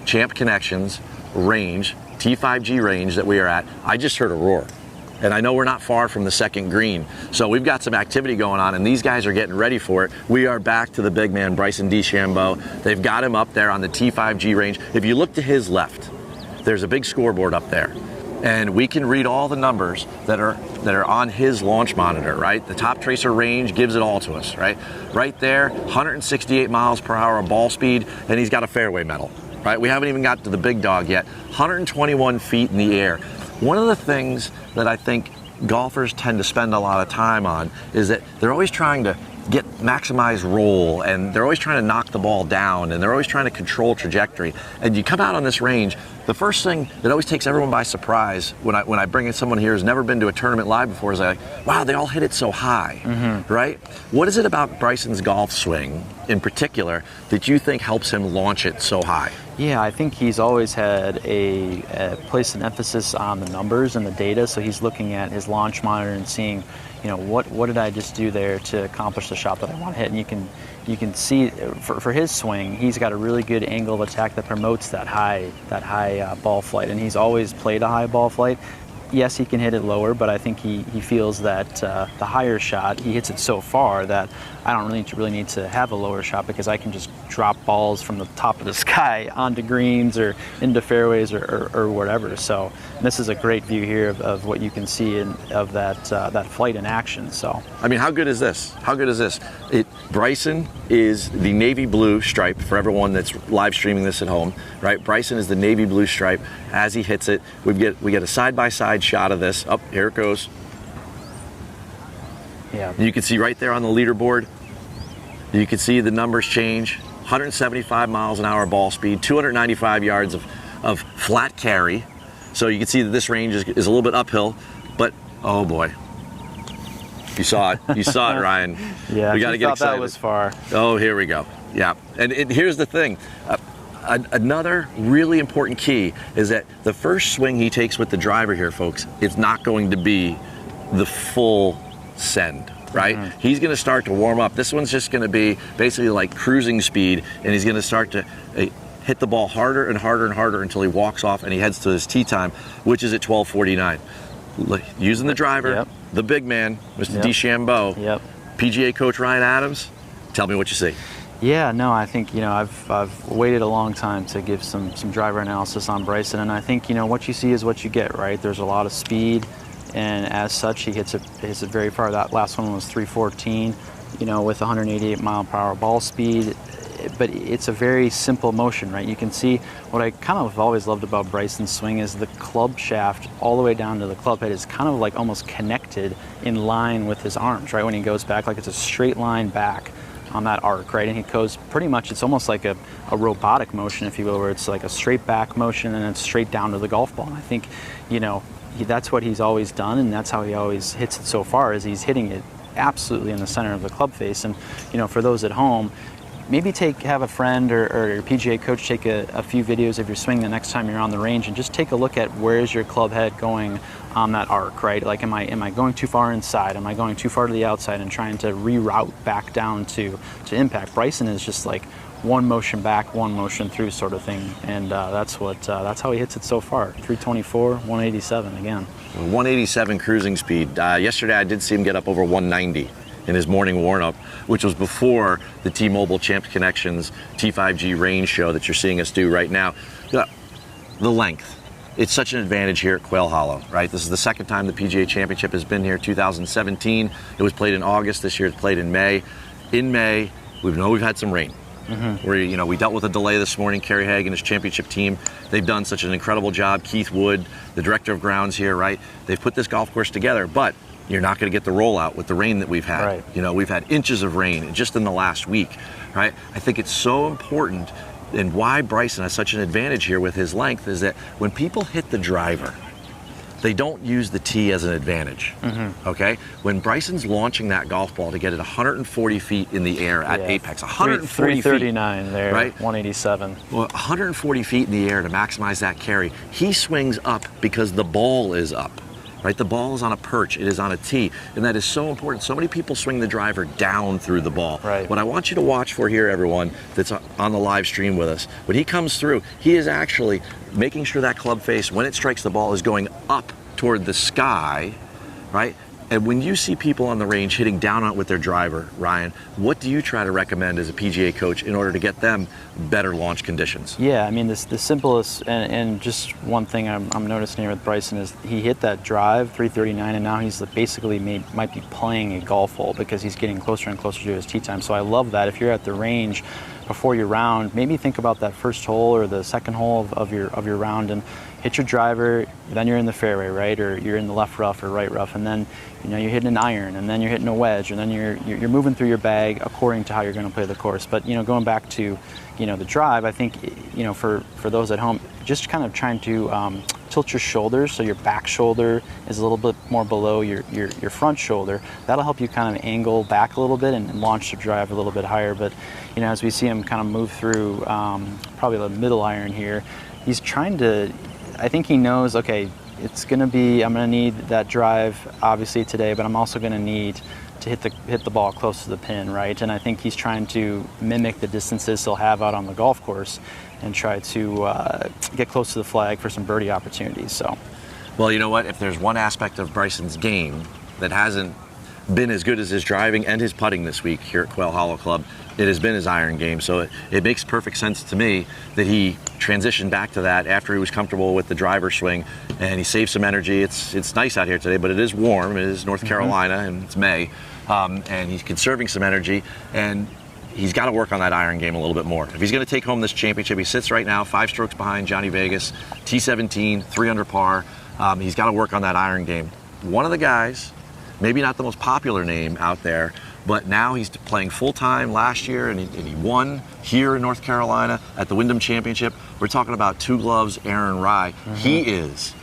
Champ Connections range, T5G range that we are at, I just heard a roar. And I know we're not far from the second green. So we've got some activity going on, and these guys are getting ready for it. We are back to the big man, Bryson DeChambeau. They've got him up there on the T5G range. If you look to his left, there's a big scoreboard up there. And we can read all the numbers that are on his launch monitor, right? The top tracer range gives it all to us, right? Right there, 168 miles per hour of ball speed, and he's got a fairway medal. right? We haven't even got to the big dog yet. 121 feet in the air. One of the things that I think golfers tend to spend a lot of time on is that they're always trying to maximize roll, and they're always trying to knock the ball down, and they're always trying to control trajectory. And you come out on this range, the first thing that always takes everyone by surprise when I bring in someone here who's never been to a tournament live before is like, wow, they all hit it so high, right? What is it about Bryson's golf swing in particular that you think helps him launch it so high? Yeah, I think he's always had placed an emphasis on the numbers and the data. So he's looking at his launch monitor and seeing, what did I just do there to accomplish the shot that I want to hit? And you can see for his swing, he's got a really good angle of attack that promotes that high ball flight. And he's always played a high ball flight. Yes, he can hit it lower, but I think he feels that the higher shot, he hits it so far that I don't really need to have a lower shot, because I can just drop balls from the top of the sky onto greens or into fairways or whatever. So this is a great view here of what you can see of that flight in action. So I mean, how good is this? How good is this? Bryson is the navy blue stripe for everyone that's live streaming this at home, right? Bryson is the navy blue stripe as he hits it. We get a side-by-side shot of this. Up, here it goes. Yeah. You can see right there on the leaderboard, you can see the numbers change. 175 miles an hour ball speed, 295 yards of flat carry. So you can see that this range is a little bit uphill, but oh boy. You saw it. You saw it, Ryan. Yeah, we got to get excited. That was far. Oh, here we go. Yeah, and here's the thing. Another really important key is that the first swing he takes with the driver here, folks, it's not going to be the full send, right? Mm-hmm. He's going to start to warm up. This one's just going to be basically like cruising speed, and he's going to start to hit the ball harder and harder and harder until he walks off and he heads to his tee time, which is at 12:49. Using the driver, yep. The big man, Mr. Yep. DeChambeau, yep. PGA coach Ryan Adams. Tell me what you see. Yeah, no, I think, I've waited a long time to give some driver analysis on Bryson, and I think, what you see is what you get, right? There's a lot of speed, and as such, he hits it very far. That last one was 314, with 188 mile per hour ball speed, but it's a very simple motion, right? You can see what I kind of always loved about Bryson's swing is the club shaft all the way down to the club head is kind of like almost connected in line with his arms, right? When he goes back, like it's a straight line back on that arc, right? And he goes pretty much, it's almost like a robotic motion, if you will, where it's like a straight back motion and it's straight down to the golf ball. And I think, that's what he's always done, and that's how he always hits it so far, is he's hitting it absolutely in the center of the club face. And, for those at home, maybe have a friend or your PGA coach take a few videos of your swing the next time you're on the range and just take a look at where's your club head going on that arc, right? Like, am I going too far inside? Am I going too far to the outside and trying to reroute back down to impact? Bryson is just like one motion back, one motion through sort of thing, and that's how he hits it so far. 324, 187 again. 187 cruising speed. Yesterday I did see him get up over 190 in his morning warm-up, which was before the T-Mobile Champs Connections T5G range show that you're seeing us do right now. The length. It's such an advantage here at Quail Hollow, right? This is the second time the PGA Championship has been here. 2017, it was played in August. This year it's played in May. In May, we've had some rain. Mm-hmm. We dealt with a delay this morning. Kerry Haig and his championship team, they've done such an incredible job. Keith Wood, the director of grounds here, right? They've put this golf course together, but you're not going to get the rollout with the rain that we've had. Right. We've had inches of rain just in the last week, right? I think it's so important, and why Bryson has such an advantage here with his length is that when people hit the driver, they don't use the tee as an advantage, okay? When Bryson's launching that golf ball to get it 140 feet in the air at apex, 140 339 there, right? 187. Well, 140 feet in the air to maximize that carry. He swings up because the ball is up. Right, the ball is on a perch, it is on a tee, and that is so important. So many people swing the driver down through the ball. Right. What I want you to watch for here, everyone, that's on the live stream with us, when he comes through, he is actually making sure that club face, when it strikes the ball, is going up toward the sky, right? And when you see people on the range hitting down on it with their driver, Ryan, what do you try to recommend as a PGA coach in order to get them better launch conditions? Yeah, I mean, the simplest, and just one thing I'm noticing here with Bryson is he hit that drive, 339, and now he's basically might be playing a golf hole because he's getting closer and closer to his tee time. So I love that. If you're at the range, before your round, maybe think about that first hole or the second hole of your round and hit your driver, then you're in the fairway, right? Or you're in the left rough or right rough, and then you're hitting an iron, and then you're hitting a wedge, and then you're moving through your bag according to how you're going to play the course. But going back to the drive, I think for those at home, just kind of trying to tilt your shoulders so your back shoulder is a little bit more below your front shoulder. That'll help you kind of angle back a little bit and launch the drive a little bit higher. But as we see him kind of move through probably the middle iron here, he's trying to, I think he knows, okay, I'm going to need that drive obviously today, but I'm also going to need to hit the ball close to the pin, right? And I think he's trying to mimic the distances he'll have out on the golf course and try to get close to the flag for some birdie opportunities. So, well, you know what? If there's one aspect of Bryson's game that hasn't been as good as his driving and his putting this week here at Quail Hollow Club, it has been his iron game. So it makes perfect sense to me that he transitioned back to that after he was comfortable with the driver swing, and he saved some energy. It's nice out here today, but it is warm. It is North Carolina, and it's May, and he's conserving some energy, and he's got to work on that iron game a little bit more. If he's going to take home this championship, he sits right now 5 strokes behind Johnny Vegas, T17, 3 under par. He's got to work on that iron game. One of the guys, maybe not the most popular name out there, but now he's playing full-time last year, and he won here in North Carolina at the Wyndham Championship. We're talking about Two Gloves Aaron Rai. He is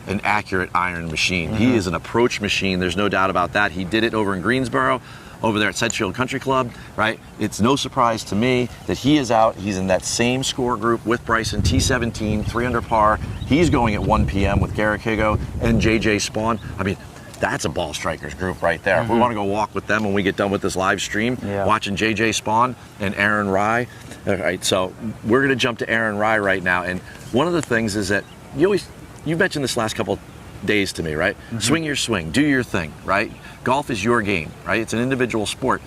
an accurate iron machine. He is an approach machine. There's no doubt about that. He did it over in Greensboro, over there at Sedgefield Country Club, right? It's no surprise to me that he is out. He's in that same score group with Bryson, T17, 3 under par. He's going at 1 p.m. with Garrick Higo and JJ Spawn. I mean, that's a ball strikers group right there. If we want to go walk with them when we get done with this live stream, watching JJ Spawn and Aaron Rai. All right, so we're going to jump to Aaron Rai right now. And one of the things is that you mentioned this last couple days to me, right? Swing your swing, do your thing, right? Golf is your game, right? It's an individual sport.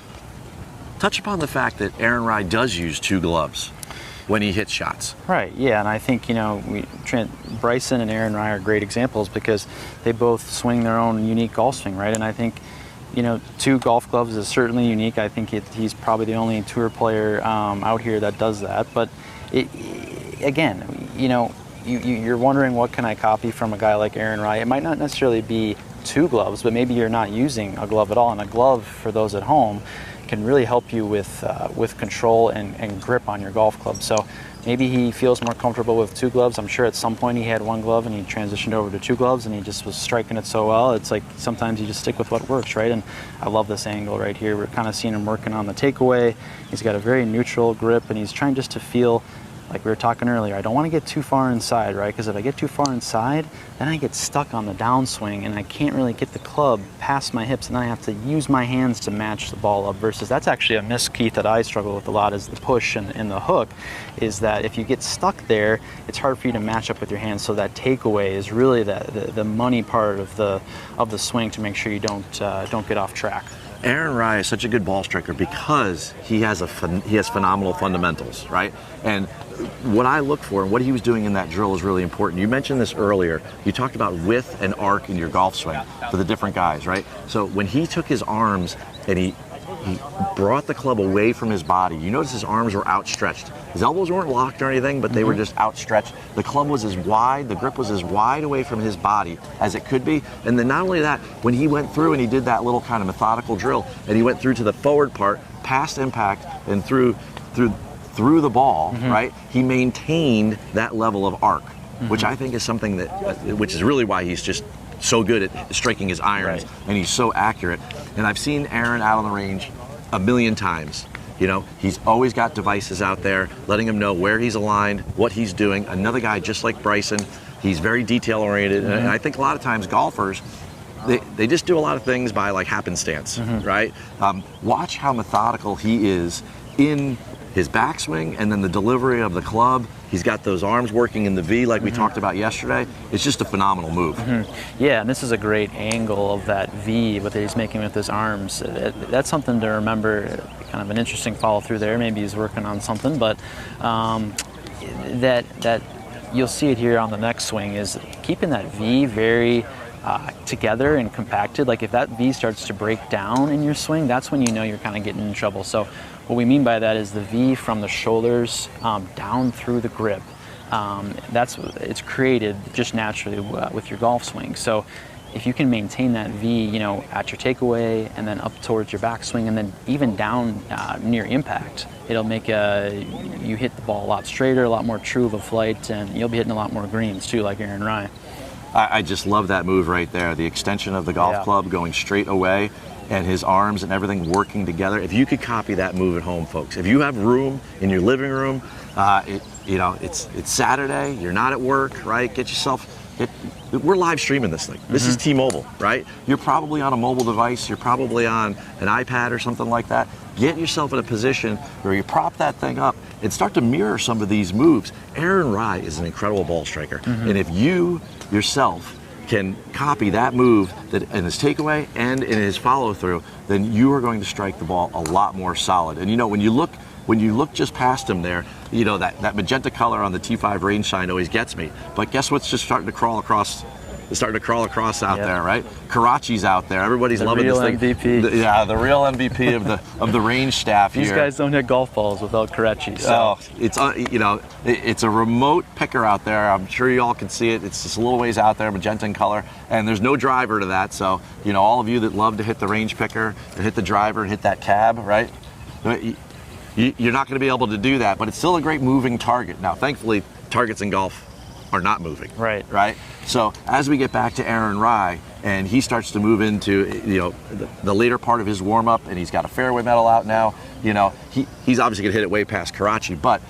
Touch upon the fact that Aaron Rai does use 2 gloves when he hits shots. Right, yeah, and I think, Bryson and Aaron Rai are great examples because they both swing their own unique golf swing, right? And I think, 2 golf gloves is certainly unique. I think he's probably the only tour player out here that does that. But you're wondering, what can I copy from a guy like Aaron Rai? It might not necessarily be 2 gloves, but maybe you're not using a glove at all. And a glove, for those at home, can really help you with control and grip on your golf club. So maybe he feels more comfortable with 2 gloves. I'm sure at some point he had 1 glove and he transitioned over to 2 gloves and he just was striking it so well. It's like sometimes you just stick with what works, right? And I love this angle right here. We're kind of seeing him working on the takeaway. He's got a very neutral grip, and he's trying just to feel, like we were talking earlier, I don't want to get too far inside, right? Because if I get too far inside, then I get stuck on the downswing and I can't really get the club past my hips, and then I have to use my hands to match the ball up. Versus that's actually a miss, Keith, that I struggle with a lot, is the push and the hook, is that if you get stuck there, it's hard for you to match up with your hands. So that takeaway is really the money part of the swing to make sure you don't get off track. Aaron Rai is such a good ball striker because he has phenomenal fundamentals, right? And what I look for and what he was doing in that drill is really important. You mentioned this earlier. You talked about width and arc in your golf swing for the different guys, right? So when he took his arms and he brought the club away from his body, you notice his arms were outstretched. His elbows weren't locked or anything, but they were just outstretched. The club was as wide, the grip was as wide away from his body as it could be. And then not only that, when he went through and he did that little kind of methodical drill, and he went through to the forward part, past impact, and through the ball, right? He maintained that level of arc, which I think is something which is really why he's just so good at striking his irons, and he's so accurate. And I've seen Aaron out on the range a million times. He's always got devices out there letting him know where he's aligned, what he's doing. Another guy just like Bryson, he's very detail oriented, and I think a lot of times golfers, they just do a lot of things by like happenstance, right? Watch how methodical he is in his backswing and then the delivery of the club. He's got those arms working in the V like we talked about yesterday. It's just a phenomenal move. Yeah, and this is a great angle of that V, what he's making with his arms. That's something to remember, kind of an interesting follow through there. Maybe he's working on something, but that you'll see it here on the next swing is keeping that V very together and compacted, like if that V starts to break down in your swing, that's when you know you're kind of getting in trouble. So what we mean by that is the V from the shoulders down through the grip. It's created just naturally with your golf swing. So if you can maintain that V, at your takeaway and then up towards your backswing and then even down near impact, it'll make you hit the ball a lot straighter, a lot more true of a flight, and you'll be hitting a lot more greens too, like Aaron Rai. I just love that move right there. The extension of the golf club going straight away and his arms and everything working together. If you could copy that move at home, folks, if you have room in your living room, it's Saturday, you're not at work, right? We're live streaming this thing. This is T-Mobile, right? You're probably on a mobile device. You're probably on an iPad or something like that. Get yourself in a position where you prop that thing up and start to mirror some of these moves. Aaron Rai is an incredible ball striker. And if you yourself can copy that move in his takeaway and in his follow-through, then you are going to strike the ball a lot more solid. And when you look just past him there, that magenta color on the T5 range sign always gets me. But guess what's just starting to crawl across? It's starting to crawl across out there, right? Karachi's out there. Everybody's loving this thing. MVP. The real MVP of the range staff here. These guys don't hit golf balls without Karachi. So It's a remote picker out there. I'm sure you all can see it. It's just a little ways out there, magenta in color, and there's no driver to that. So all of you that love to hit the range picker, to hit the driver, and hit that cab, right? You're not going to be able to do that, but it's still a great moving target. Now, thankfully, targets in golf are not moving. Right. So as we get back to Aaron Rai and he starts to move into the later part of his warm up, and he's got a fairway medal out now. He's obviously going to hit it way past Karachi, but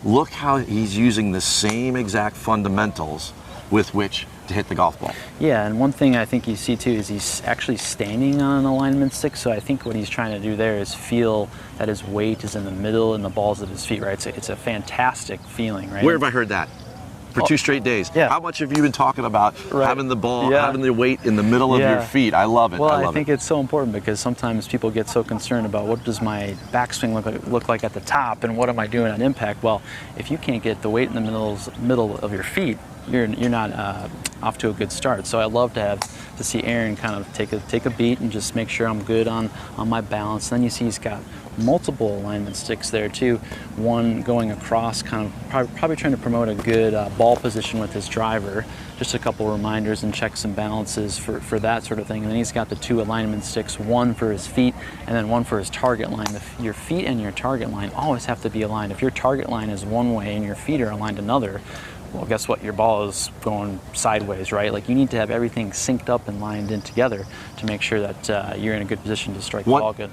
look how he's using the same exact fundamentals with which to hit the golf ball. Yeah, and one thing I think you see too is he's actually standing on an alignment stick. So I think what he's trying to do there is feel that his weight is in the middle and the balls of his feet. Right. It's a fantastic feeling. Right. Where have I heard that? For 2 straight days. Yeah. How much have you been talking about having the ball, having the weight in the middle of your feet? I love it. Well, I think it's so important because sometimes people get so concerned about what does my backswing look like at the top and what am I doing on impact? Well, if you can't get the weight in the middle of your feet, you're not off to a good start. So I love to see Aaron kind of take a beat and just make sure I'm good on my balance. And then you see he's got multiple alignment sticks there too. One going across, kind of probably trying to promote a good ball position with his driver. Just a couple reminders and checks and balances for that sort of thing. And then he's got the 2 alignment sticks, one for his feet and then one for his target line. Your feet and your target line always have to be aligned. If your target line is one way and your feet are aligned another, well, guess what? Your ball is going sideways, right? Like you need to have everything synced up and lined in together to make sure that you're in a good position to strike the ball good.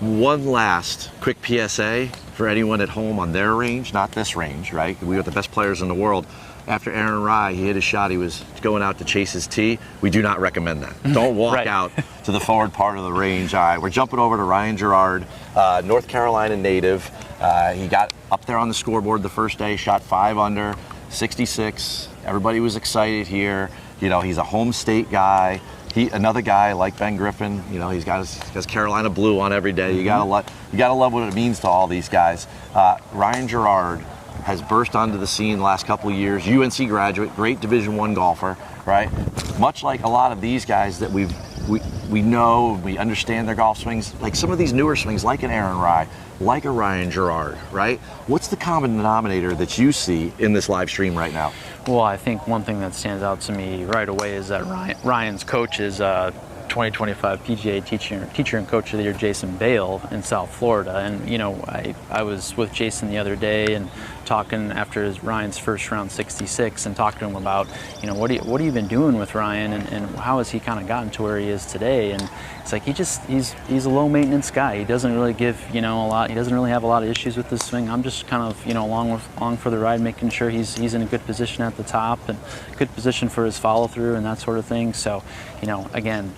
One last quick PSA for anyone at home on their range, not this range, right? We got the best players in the world. After Aaron Rai, he hit his shot, he was going out to chase his tee. We do not recommend that. Don't walk out to the forward part of the range. All right, we're jumping over to Ryan Gerard, North Carolina native. He got up there on the scoreboard the first day, shot 5 under, 66. Everybody was excited here. He's a home state guy. Another guy like Ben Griffin, he's got his Carolina blue on every day. You gotta love what it means to all these guys. Ryan Gerard has burst onto the scene the last couple of years. UNC graduate, great Division I golfer, right? Much like a lot of these guys that we know, we understand their golf swings. Like some of these newer swings, like an Aaron Rai, like a Ryan Gerard, right? What's the common denominator that you see in this live stream right now? Well, I think one thing that stands out to me right away is that Ryan's coach is 2025 PGA teacher and coach of the year, Jason Bale in South Florida. And I was with Jason the other day and talking after Ryan's first round 66 and talking to him about what have you been doing with Ryan and how has he kind of gotten to where he is today. And it's like he's a low maintenance guy. He doesn't really give a lot. He doesn't really have a lot of issues with this swing. I'm just kind of along for the ride, making sure he's in a good position at the top and good position for his follow through and that sort of thing. So again,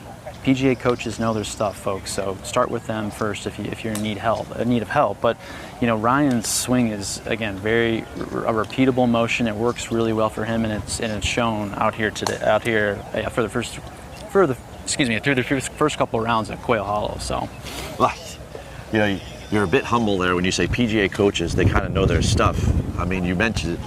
PGA coaches know their stuff, folks. So start with them first if you're in need of help. But Ryan's swing is again a repeatable motion. It works really well for him, and it's shown out here today. Through the first couple of rounds at Quail Hollow. So, you're a bit humble there when you say PGA coaches. They kind of know their stuff. I mean, you mentioned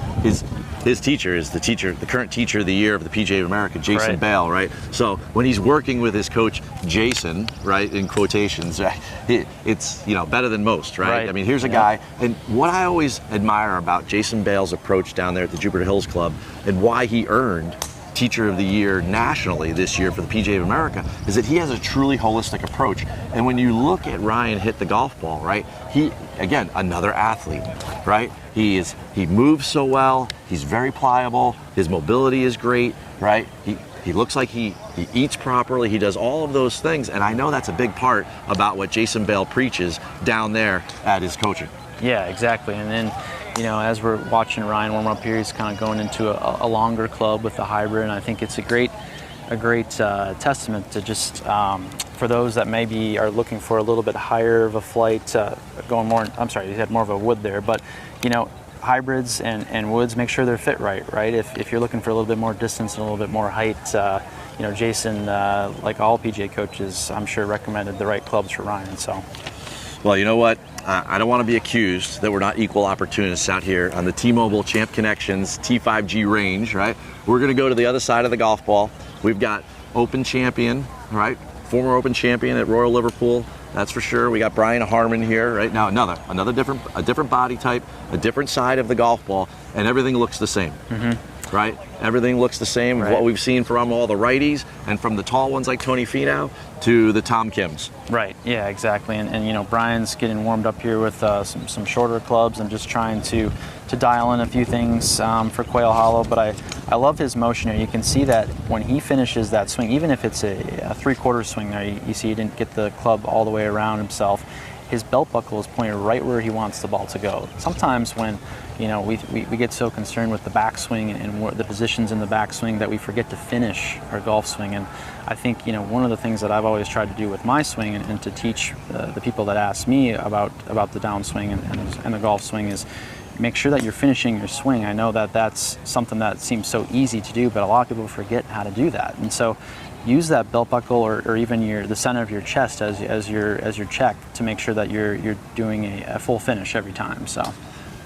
his teacher is the current teacher of the year of the PGA of America, Jason Right. Bale, right? So when he's working with his coach, Jason, right, in quotations, right, it's, better than most, right? Right. I mean, here's a guy, and what I always admire about Jason Bale's approach down there at the Jupiter Hills Club and why he earned Teacher of the Year nationally this year for the PGA of America is that he has a truly holistic approach. And when you look at Ryan hit the golf ball, right, he, again, another athlete, right? He moves so well, he's very pliable, his mobility is great, right? He looks like he eats properly, he does all of those things, and I know that's a big part about what Jason Bale preaches down there at his coaching. Yeah, exactly. And then, as we're watching Ryan warm up here, he's kind of going into a longer club with the hybrid, and I think it's a great testament to just for those that maybe are looking for a little bit higher of a flight, going more. I'm sorry, you had more of a wood there, but hybrids and woods, make sure they're fit right. If you're looking for a little bit more distance and a little bit more height, Jason, like all PGA coaches, I'm sure recommended the right clubs for Ryan. So. Well, you know what? I don't want to be accused that we're not equal opportunists out here on the T-Mobile Champ Connections T5G range, right? We're going to go to the other side of the golf ball. We've got Open champion, right? Former Open champion at Royal Liverpool, that's for sure. We got Brian Harmon here, right? Now another different body type, a different side of the golf ball, and everything looks the same. Right? Everything looks the same. Right. What we've seen from all the righties and from the tall ones like Tony Finau to the Tom Kims. Right. Yeah, exactly. And Brian's getting warmed up here with some shorter clubs and just trying to dial in a few things for Quail Hollow. But I love his motion here. You can see that when he finishes that swing, even if it's a 3/4 swing there, you see he didn't get the club all the way around himself. His belt buckle is pointed right where he wants the ball to go. Sometimes when we get so concerned with the backswing and the positions in the backswing that we forget to finish our golf swing. And I think one of the things that I've always tried to do with my swing and to teach the people that ask me about the downswing and the golf swing is make sure that you're finishing your swing. I know that that's something that seems so easy to do, but a lot of people forget how to do that. And so use that belt buckle or even the center of your chest as your check to make sure that you're doing a full finish every time. So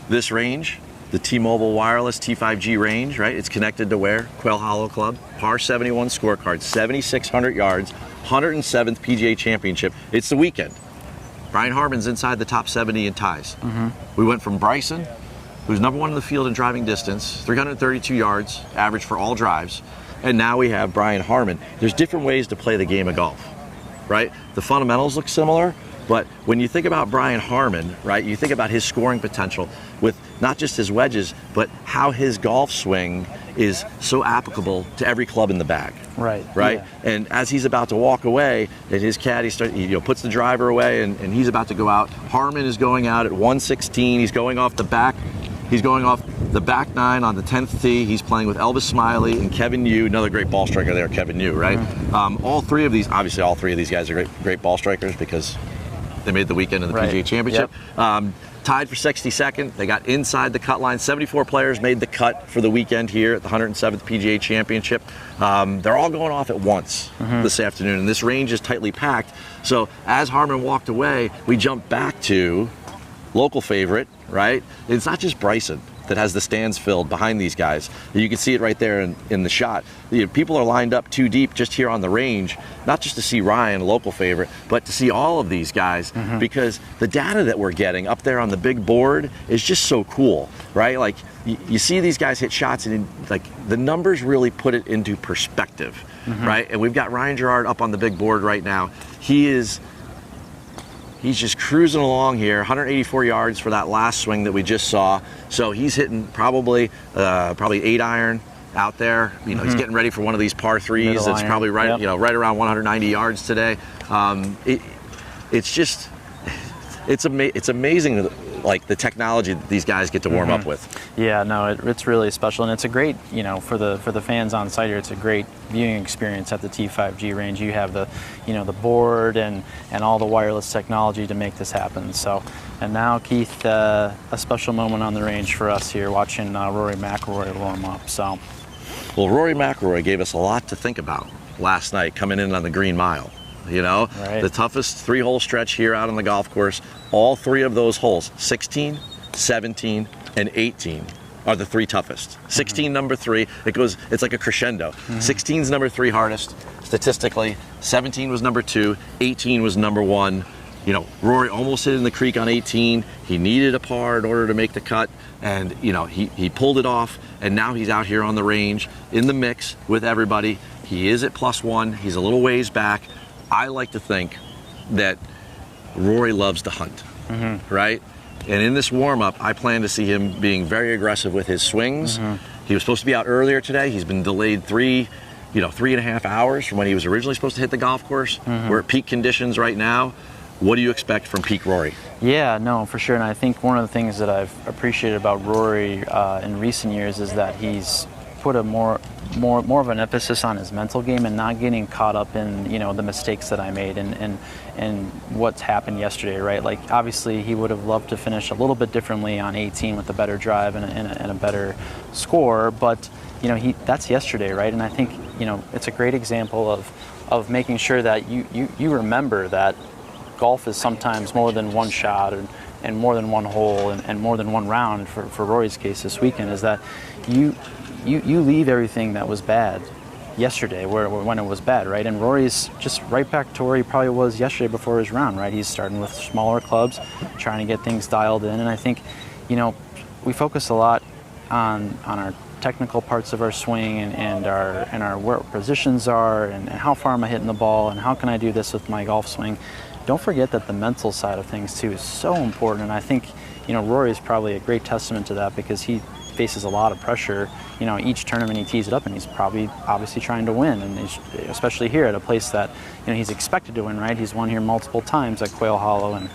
this range, the T-Mobile Wireless T5G range, right? It's connected to where? Quail Hollow Club, par 71 scorecard, 7,600 yards, 107th PGA Championship. It's the weekend. Brian Harmon's inside the top 70 in ties. We went from Bryson, who's number one in the field in driving distance, 332 yards, average for all drives, and now we have Brian Harmon. There's different ways to play the game of golf, right? The fundamentals look similar, but when you think about Brian Harmon, right, you think about his scoring potential with not just his wedges, but how his golf swing is so applicable to every club in the bag. Right. Right? Yeah. And as he's about to walk away, and his caddy puts the driver away and he's about to go out. Harmon is going out at 116. He's going off the back. He's going off the back nine on the 10th tee. He's playing with Elvis Smiley and Kevin Yu, another great ball striker there, Kevin Yu, right? All three of these guys are great ball strikers because they made the weekend in the PGA Championship. Yep. Tied for 62nd. They got inside the cut line. 74 players made the cut for the weekend here at the 107th PGA Championship. They're all going off at once this afternoon, and this range is tightly packed. So as Harmon walked away, we jumped back to local favorite, right? It's not just Bryson that has the stands filled behind these guys. You can see it right there in the shot. People are lined up too deep just here on the range, not just to see Ryan, a local favorite, but to see all of these guys because the data that we're getting up there on the big board is just so cool, right? Like you see these guys hit shots and like the numbers really put it into perspective, right? And we've got Ryan Gerard up on the big board right now. He's just cruising along here, 184 yards for that last swing that we just saw. So he's hitting probably 8 iron out there. He's getting ready for one of these par threes. Middle It's iron. probably right, Yep. right around 190 yards today. It's amazing, like the technology that these guys get to warm up with. Yeah, no, it's really special, and it's a great, for the fans on site here. It's a great viewing experience at the T5G range. You have the board and all the wireless technology to make this happen. So, and now Keith, a special moment on the range for us here, watching Rory McIlroy warm up. So, well, Rory McIlroy gave us a lot to think about last night coming in on the Green Mile. Right. The toughest 3-hole stretch here out on the golf course. All three of those holes, 16, 17, and 18, are the 3 toughest. 16 number 3, it's like a crescendo. 16's number 3 hardest statistically, 17 was number 2, 18 was number 1. You know, Rory almost hit in the creek on 18. He needed a par in order to make the cut, and you know, he pulled it off, and now he's out here on the range in the mix with everybody. He is at +1. He's a little ways back. I like to think that Rory loves to hunt, right? And in this warm-up, I plan to see him being very aggressive with his swings. He was supposed to be out earlier today. He's been delayed 3.5 hours from when he was originally supposed to hit the golf course. We're at peak conditions right now. What do you expect from peak Rory? Yeah, no, for sure. And I think one of the things that I've appreciated about Rory in recent years is that he's put a more of an emphasis on his mental game and not getting caught up in, you know, the mistakes that I made and what's happened yesterday, right? Like, obviously he would have loved to finish a little bit differently on 18 with a better drive and a better score, but you know, that's yesterday, right? And I think, you know, it's a great example of making sure that you remember that golf is sometimes more than one shot and more than one hole and more than one round. For Rory's case this weekend, is that you leave everything that was bad yesterday when it was bad, right? And Rory's just right back to where he probably was yesterday before his round, right? He's starting with smaller clubs, trying to get things dialed in. And I think, you know, we focus a lot on our technical parts of our swing and where our positions are and how far am I hitting the ball and how can I do this with my golf swing. Don't forget that the mental side of things too is so important, and I think, you know, Rory is probably a great testament to that because he faces a lot of pressure. You know, each tournament he tees it up and he's probably obviously trying to win, and especially here at a place that, you know, he's expected to win, right? He's won here multiple times at Quail Hollow, and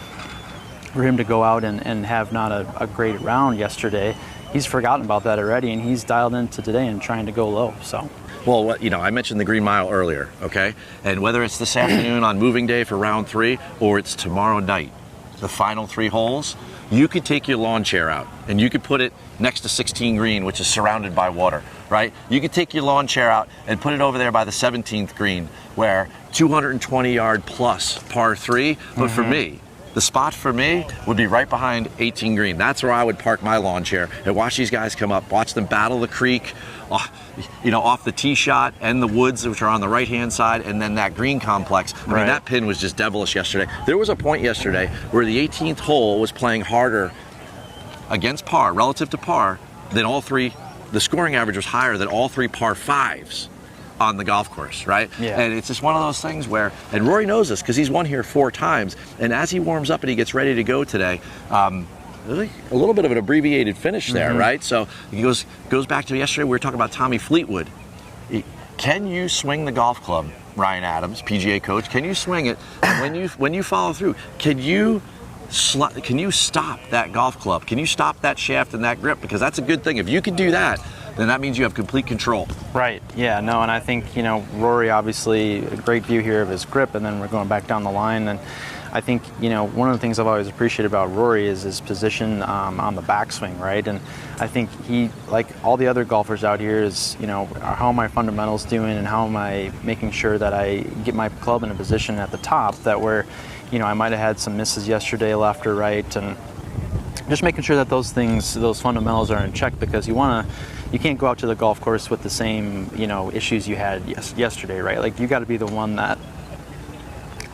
for him to go out and have not a great round yesterday, he's forgotten about that already, and he's dialed into today and trying to go low. So. Well, you know, I mentioned the Green Mile earlier, okay? And whether it's this afternoon on moving day for round 3 or it's tomorrow night, the final 3 holes, you could take your lawn chair out and you could put it next to 16 green, which is surrounded by water, right? You could take your lawn chair out and put it over there by the 17th green, where 220 yard plus par 3. But for me, the spot for me would be right behind 18 green. That's where I would park my lawn chair and watch these guys come up, watch them battle the creek, you know, off the tee shot and the woods, which are on the right-hand side, and then that green complex. I mean, that pin was just devilish yesterday. There was a point yesterday where the 18th hole was playing harder against par, relative to par, than all 3. The scoring average was higher than all 3 par 5s on the golf course, right? Yeah. And it's just one of those things where, and Rory knows this because he's won here 4 times, and as he warms up and he gets ready to go today, really a little bit of an abbreviated finish there, right? So he goes back to yesterday. We were talking about Tommy Fleetwood. Can you swing the golf club, Ryan Adams, PGA coach? Can you swing it? And when you follow through, can you stop that golf club? Can you stop that shaft and that grip? Because that's a good thing. If you can do that, then that means you have complete control. Right, yeah, no, and I think, you know, Rory obviously a great view here of his grip, and then we're going back down the line, and I think, you know, one of the things I've always appreciated about Rory is his position on the backswing, right? And I think he, like all the other golfers out here, is, you know, how are my fundamentals doing and how am I making sure that I get my club in a position at the top that where, you know, I might have had some misses yesterday left or right, and just making sure that those fundamentals are in check, because you can't go out to the golf course with the same, you know, issues you had yesterday, right? Like, you got to be the one that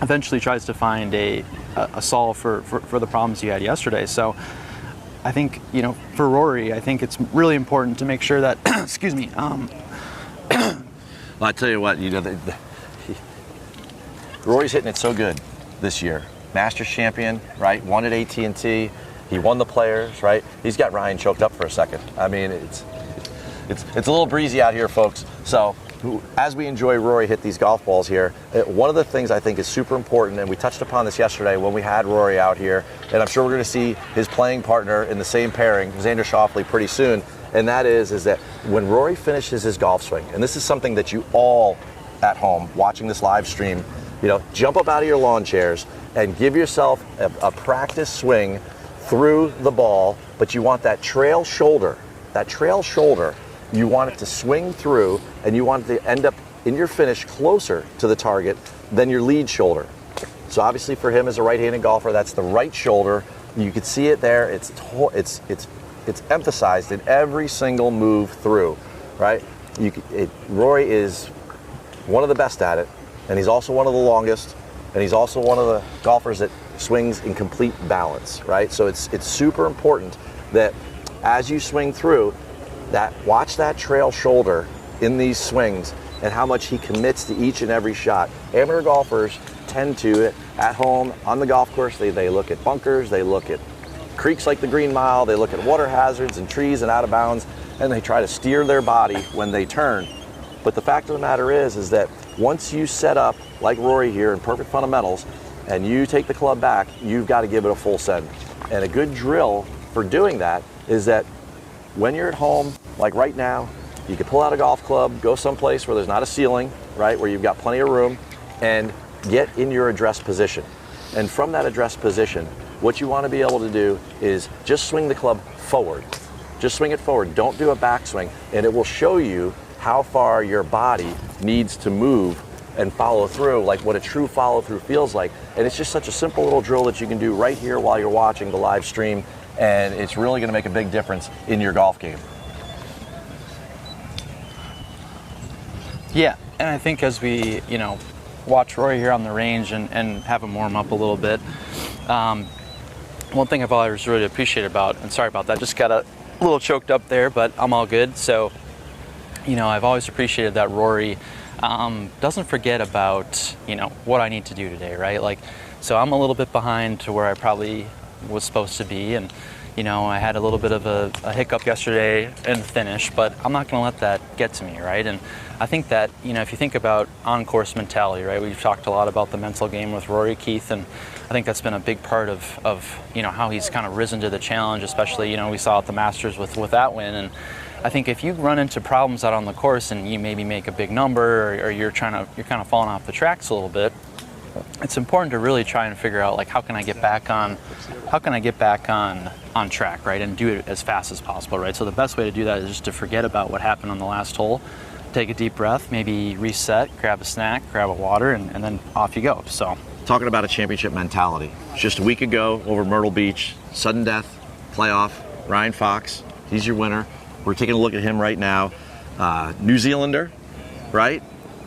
eventually tries to find a solve for the problems you had yesterday. So I think, you know, for Rory, I think it's really important to make sure that, excuse me. Well, I tell you what, you know, Rory's hitting it so good this year. Masters champion, right? Won at AT&T. He won the Players, right? He's got Ryan choked up for a second. I mean, it's a little breezy out here, folks. So as we enjoy Rory hit these golf balls here, one of the things I think is super important, and we touched upon this yesterday when we had Rory out here, and I'm sure we're going to see his playing partner in the same pairing, Xander Schauffele, pretty soon, and that is that when Rory finishes his golf swing, and this is something that you all at home watching this live stream, you know, jump up out of your lawn chairs and give yourself a practice swing through the ball, but you want that trail shoulder, you want it to swing through, and you want it to end up in your finish closer to the target than your lead shoulder. So obviously for him as a right-handed golfer, that's the right shoulder. You can see it there. It's It's emphasized in every single move through, right? Rory is one of the best at it, and he's also one of the longest, and he's also one of the golfers that swings in complete balance, right? So it's super important that as you swing through, watch that trail shoulder in these swings and how much he commits to each and every shot. Amateur golfers tend to, at home, on the golf course, they look at bunkers, they look at creeks like the Green Mile, they look at water hazards and trees and out of bounds, and they try to steer their body when they turn. But the fact of the matter is that once you set up, like Rory here, in perfect fundamentals, and you take the club back, you've got to give it a full send. And a good drill for doing that is that when you're at home, like right now, you can pull out a golf club, go someplace where there's not a ceiling, right, where you've got plenty of room, and get in your address position. And from that address position, what you want to be able to do is just swing the club forward. Just swing it forward. Don't do a backswing, and it will show you how far your body needs to move and follow through, like what a true follow through feels like. And it's just such a simple little drill that you can do right here while you're watching the live stream, and it's really going to make a big difference in your golf game. Yeah, and I think as we, watch Rory here on the range and have him warm up a little bit, one thing I've always really appreciated about, and sorry about that, just got a little choked up there, but I'm all good. So, I've always appreciated that Rory doesn't forget about, what I need to do today, right? Like, so I'm a little bit behind to where I probably was supposed to be, and I had a little bit of a hiccup yesterday in the finish, but I'm not going to let that get to me, right? And I think that, if you think about on-course mentality, right, we've talked a lot about the mental game with Rory, Keith, and I think that's been a big part of how he's kind of risen to the challenge, especially, we saw at the Masters with that win. And I think if you run into problems out on the course and you maybe make a big number, or you're kind of falling off the tracks a little bit, it's important to really try and figure out, like, how can I get back on track, right, and do it as fast as possible, right? So the best way to do that is just to forget about what happened on the last hole, take a deep breath, maybe reset, grab a snack, grab a water, and then off you go. So, talking about a championship mentality, just a week ago over Myrtle Beach, sudden death playoff, Ryan Fox, he's your winner. We're taking a look at him right now. New Zealander, right?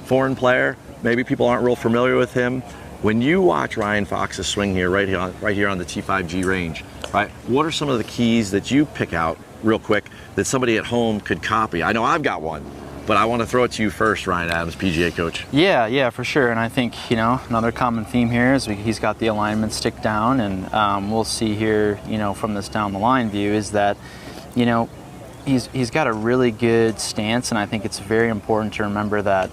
Foreign player. Maybe people aren't real familiar with him. When you watch Ryan Fox's swing here, right here on the T5G range, right? What are some of the keys that you pick out real quick that somebody at home could copy? I know I've got one, but I want to throw it to you first, Ryan Adams, PGA coach. Yeah, for sure. And I think, another common theme here is he's got the alignment stick down, and we'll see here, from this down the line view is that, he's got a really good stance, and I think it's very important to remember that.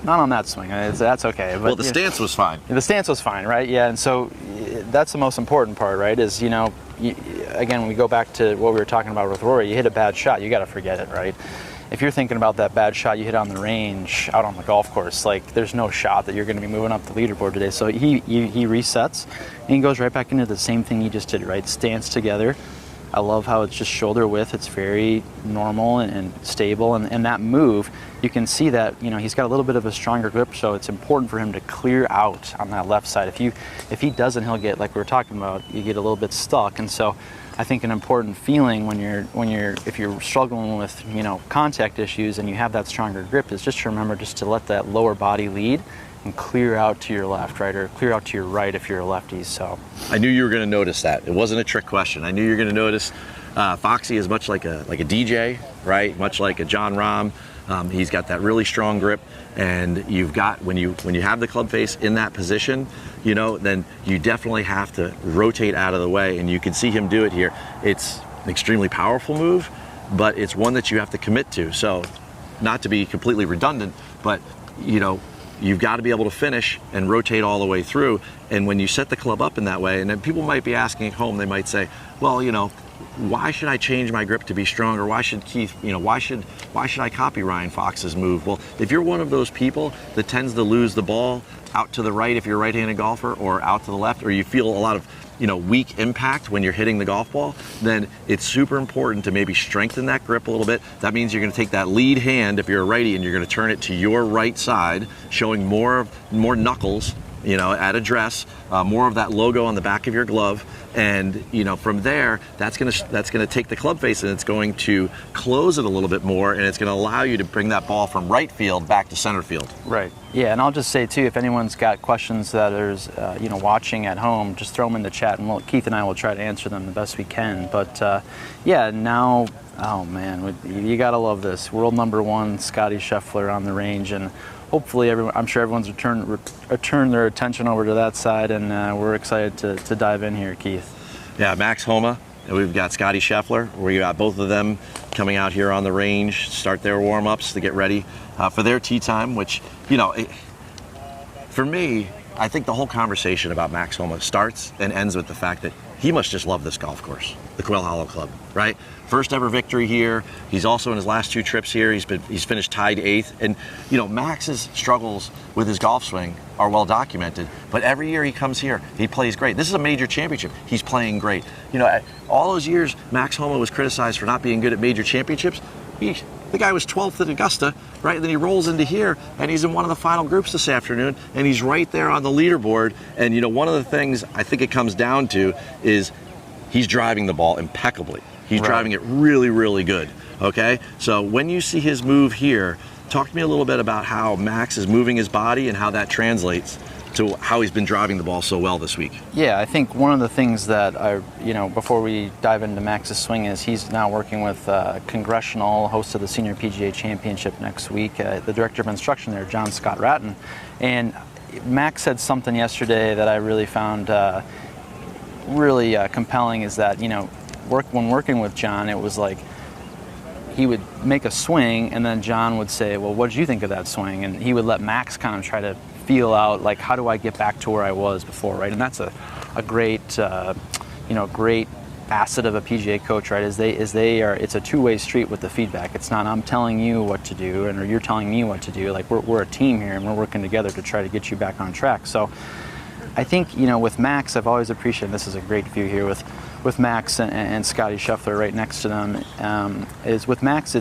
Not on that swing. That's okay. But, well, the stance was fine. The stance was fine, right? Yeah, and so that's the most important part, right? Is, again, we go back to what we were talking about with Rory. You hit a bad shot, you got to forget it, right? If you're thinking about that bad shot you hit on the range, out on the golf course, like, there's no shot that you're going to be moving up the leaderboard today. So he resets, and he goes right back into the same thing he just did, right? Stance together. I love how it's just shoulder width. It's very normal and stable. And that move, you can see that, he's got a little bit of a stronger grip, so it's important for him to clear out on that left side. If he doesn't, he'll get, like we were talking about, you get a little bit stuck. And so I think an important feeling if you're struggling with, contact issues and you have that stronger grip is just to remember just to let that lower body lead and clear out to your left, right, or clear out to your right if you're a lefty. So I knew you were going to notice that. It wasn't a trick question. I knew you were going to notice. Foxy is much like a DJ, right? Much like a John Rahm. He's got that really strong grip, and you've got when you have the club face in that position, then you definitely have to rotate out of the way, and you can see him do it here. It's an extremely powerful move, but it's one that you have to commit to. So, not to be completely redundant, but you've got to be able to finish and rotate all the way through. And when you set the club up in that way, and then people might be asking at home, they might say, well, why should I change my grip to be stronger? Why should Keith, why should I copy Ryan Fox's move? Well, if you're one of those people that tends to lose the ball out to the right if you're a right-handed golfer, or out to the left, or you feel a lot of weak impact when you're hitting the golf ball, then it's super important to maybe strengthen that grip a little bit. That means you're going to take that lead hand if you're a righty, and you're going to turn it to your right side, showing more knuckles at address, more of that logo on the back of your glove, and from there, that's gonna take the club face and it's going to close it a little bit more, and it's going to allow you to bring that ball from right field back to center field. Right. Yeah, and I'll just say too, if anyone's got questions that is watching at home, just throw them in the chat, and Keith and I will try to answer them the best we can. But yeah, now, oh man, you gotta love this. World #1, Scottie Scheffler on the range, and hopefully I'm sure everyone's returned their attention over to that side, and we're excited to dive in here, Keith. Yeah, Max Homa, and we've got Scottie Scheffler. We got both of them coming out here on the range, start their warm-ups to get ready for their tee time, which, for me, I think the whole conversation about Max Homa starts and ends with the fact that he must just love this golf course, the Quail Hollow Club, right? First ever victory here. He's also in his last 2 trips here. He's finished tied 8th. And Max's struggles with his golf swing are well documented. But every year he comes here, he plays great. This is a major championship. He's playing great. All those years Max Homa was criticized for not being good at major championships. The guy was 12th at Augusta, right? And then he rolls into here, and he's in one of the final groups this afternoon, and he's right there on the leaderboard. And one of the things I think it comes down to is he's driving the ball impeccably. He's driving it really, really good, okay? So when you see his move here, talk to me a little bit about how Max is moving his body and how that translates to how he's been driving the ball so well this week. Yeah, I think one of the things that before we dive into Max's swing is he's now working with Congressional, host of the Senior PGA Championship next week, the director of instruction there, John Scott Ratton. And Max said something yesterday that I really found really compelling, is that, when working with John, it was like he would make a swing and then John would say, well, what did you think of that swing? And he would let Max kind of try to feel out, like, how do I get back to where I was before, right? And that's a great, great asset of a PGA coach, right? It's a two-way street with the feedback. It's not I'm telling you what to do or you're telling me what to do. Like, we're a team here and we're working together to try to get you back on track. So I think, with Max, I've always appreciated, this is a great view here with Max and Scottie Scheffler right next to them, is with Max,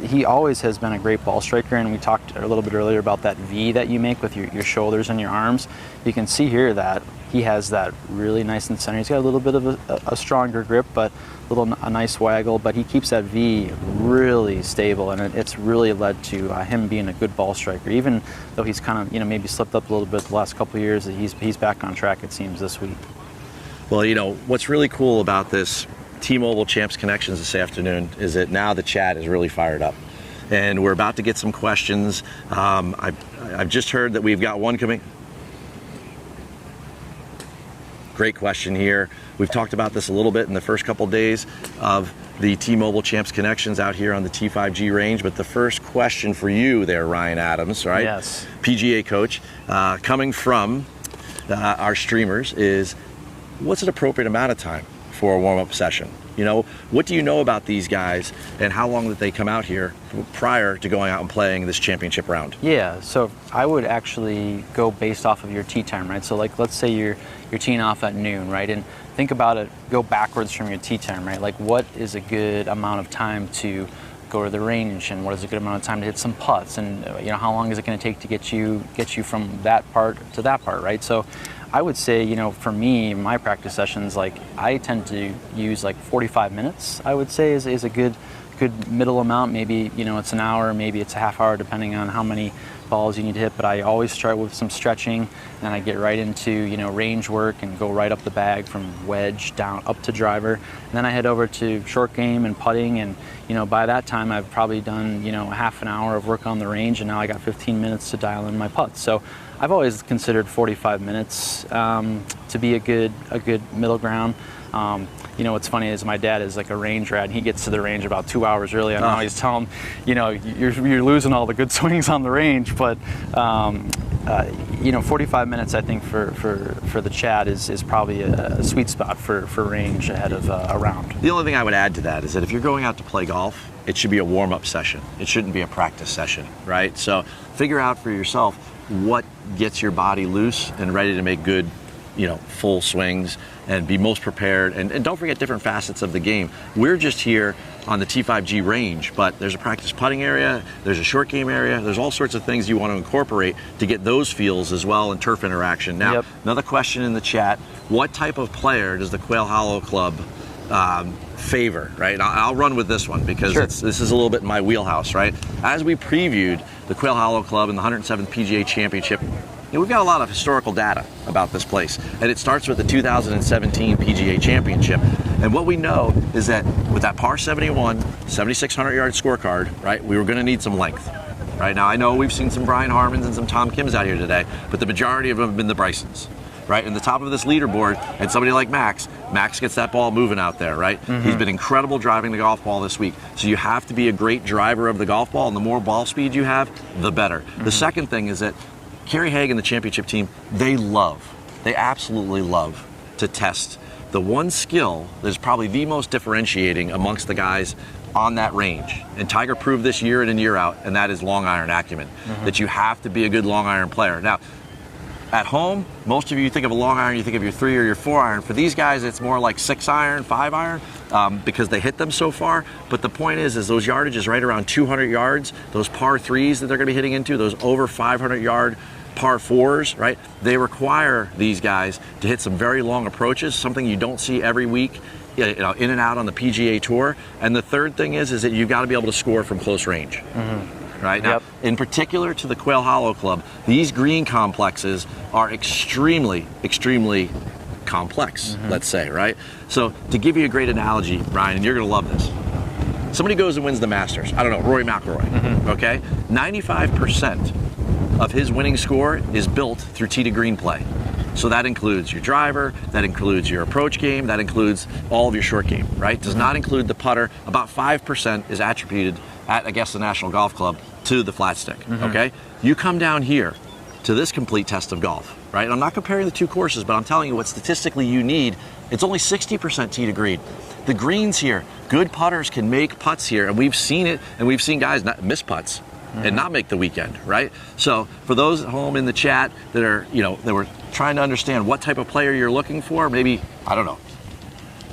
he always has been a great ball striker, and we talked a little bit earlier about that V that you make with your shoulders and your arms. You can see here that he has that really nice in the center. He's got a little bit of a stronger grip, but a nice waggle, but he keeps that V really stable, and it's really led to him being a good ball striker, even though he's kind of, maybe slipped up a little bit the last couple of years. He's back on track, it seems, this week. Well, what's really cool about this T-Mobile Champs Connections this afternoon is that now the chat is really fired up, and we're about to get some questions. I've just heard that we've got one coming. Great question here. We've talked about this a little bit in the first couple days of the T-Mobile Champs Connections out here on the T5G range, but the first question for you there, Ryan Adams, right? Yes. PGA coach, coming from our streamers, is what's an appropriate amount of time for a warm-up session? What do you know about these guys, and how long did they come out here prior to going out and playing this championship round? Yeah, so I would actually go based off of your tee time, right? So like, let's say you're teeing off at noon, right? And think about it, go backwards from your tee time, right? Like, what is a good amount of time to go to the range, and what is a good amount of time to hit some putts, and how long is it going to take to get you from that part to that part, right? So I would say, for me, my practice sessions, like, I tend to use like 45 minutes, I would say is a good middle amount. Maybe, it's an hour, maybe it's a half hour, depending on how many balls you need to hit. But I always start with some stretching, and I get right into, range work and go right up the bag from wedge down up to driver. And then I head over to short game and putting, and, by that time I've probably done, half an hour of work on the range, and now I got 15 minutes to dial in my putts. So I've always considered 45 minutes to be a good middle ground. What's funny is my dad is like a range rat, and he gets to the range about 2 hours early, and I always tell him, you're losing all the good swings on the range. But 45 minutes, I think, for the chat is probably a sweet spot for range ahead of a round. The only thing I would add to that is that if you're going out to play golf, it should be a warm-up session. It shouldn't be a practice session, right? So figure out for yourself what gets your body loose and ready to make good, full swings and be most prepared. And don't forget different facets of the game. We're just here on the T5G range, but there's a practice putting area, there's a short game area, there's all sorts of things you want to incorporate to get those feels as well and turf interaction. Now, another question in the chat, what type of player does the Quail Hollow Club favor, right? I'll run with this one because this is a little bit in my wheelhouse, right? As we previewed the Quail Hollow Club and the 107th PGA Championship, we've got a lot of historical data about this place, and it starts with the 2017 PGA Championship. And what we know is that with that par 71, 7,600 yard scorecard, right, we were going to need some length. Right now, I know we've seen some Brian Harmons and some Tom Kims out here today, but the majority of them have been the Brysons. Right, in the top of this leaderboard, and somebody like Max gets that ball moving out there, right? He's been incredible driving the golf ball this week. So you have to be a great driver of the golf ball, and the more ball speed you have, the better. The second thing is that Kerry Haig and the championship team, they absolutely love to test the one skill that is probably the most differentiating amongst the guys on that range. And Tiger proved this year in and year out, and that is long iron acumen, that you have to be a good long iron player. Now, at home, most of you think of a long iron, you think of your 3 or your 4 iron. For these guys, it's more like 6 iron, 5 iron, because they hit them so far. But the point is those yardages right around 200 yards, those par 3s that they're going to be hitting into, those over 500 yard par 4s, right? They require these guys to hit some very long approaches, something you don't see every week, in and out on the PGA Tour. And the third thing is that you've got to be able to score from close range. Right now, in particular to the Quail Hollow Club, these green complexes are extremely, extremely complex, let's say, right? So to give you a great analogy, Ryan, and you're going to love this. Somebody goes and wins the Masters. I don't know, Rory McIlroy, okay? 95% of his winning score is built through tee to green play. So that includes your driver, that includes your approach game, that includes all of your short game, right? Does not include the putter. About 5% is attributed at Augusta National Golf Club to the flat stick, okay? You come down here to this complete test of golf, right? And I'm not comparing the two courses, but I'm telling you what statistically you need. It's only 60% tee to green. The greens here, good putters can make putts here, and we've seen it, and we've seen guys not miss putts and not make the weekend, right? So for those at home in the chat that are, that were trying to understand what type of player you're looking for, maybe, I don't know,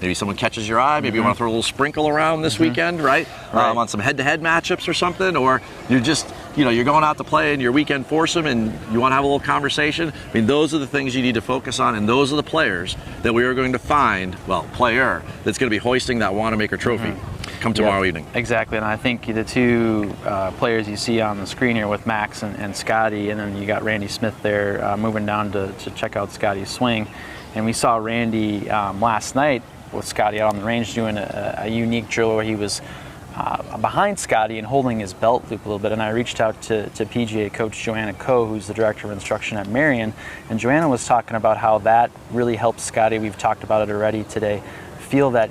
maybe someone catches your eye, maybe you want to throw a little sprinkle around this weekend, right? On some head-to-head matchups or something, or you're just, you're going out to play in your weekend foursome and you want to have a little conversation. I mean, those are the things you need to focus on, and those are the players that we are going to find, player that's going to be hoisting that Wanamaker Trophy come tomorrow evening. Exactly, and I think the two players you see on the screen here with Max and Scottie, and then you got Randy Smith there moving down to check out Scottie's swing. And we saw Randy last night with Scottie out on the range doing a unique drill where he was behind Scottie and holding his belt loop a little bit. And I reached out to PGA coach Joanna Coe, who's the director of instruction at Marion, and Joanna was talking about how that really helps Scottie, we've talked about it already today, feel that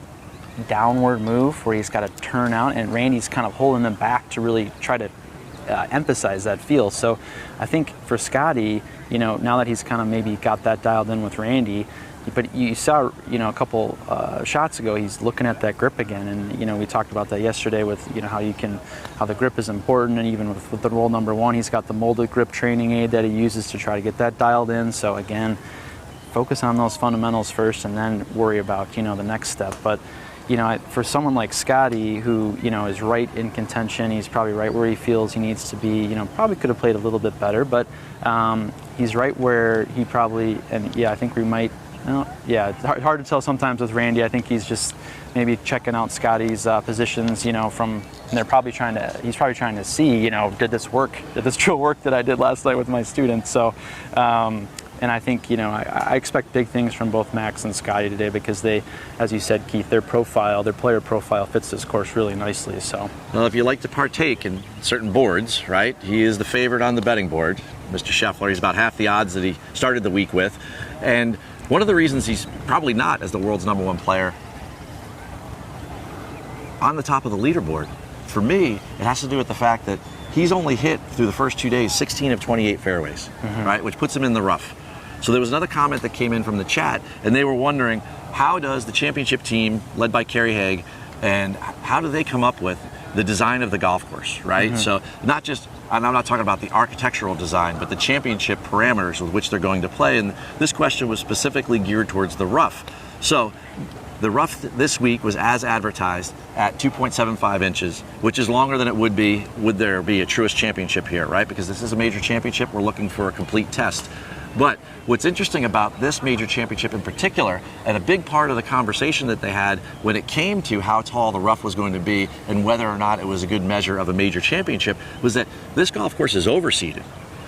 downward move where he's got to turn out, and Randy's kind of holding them back to really try to emphasize that feel. So I think for Scottie, now that he's kind of maybe got that dialed in with Randy, but you saw, a couple shots ago, he's looking at that grip again, and we talked about that yesterday with how the grip is important, and even with the roll number 1, he's got the molded grip training aid that he uses to try to get that dialed in. So again, focus on those fundamentals first, and then worry about the next step. But for someone like Scottie, who, is right in contention, he's probably right where he feels he needs to be, probably could have played a little bit better, but he's right where he probably, and I think we might, it's hard to tell sometimes with Randy. I think he's just maybe checking out Scottie's positions, and he's probably trying to see, did this drill work that I did last night with my students? So, and I think, I expect big things from both Max and Scottie today because they, as you said, Keith, their player profile fits this course really nicely. So, well, if you like to partake in certain boards, right, he is the favorite on the betting board, Mr. Scheffler. He's about half the odds that he started the week with. And one of the reasons he's probably not as the world's #1 player on the top of the leaderboard, for me, it has to do with the fact that he's only hit through the first 2 days 16 of 28 fairways, right, which puts him in the rough. So there was another comment that came in from the chat, and they were wondering, how does the championship team, led by Kerry Haig, and how do they come up with the design of the golf course, right? So not just, and I'm not talking about the architectural design, but the championship parameters with which they're going to play. And this question was specifically geared towards the rough. So The rough this week was as advertised at 2.75 inches, which is longer than it would be would there be a Truist Championship here, right? Because this is a major championship, we're looking for a complete test. But what's interesting about this major championship in particular, and a big part of the conversation that they had when it came to how tall the rough was going to be and whether or not it was a good measure of a major championship, was that this golf course is overseeded.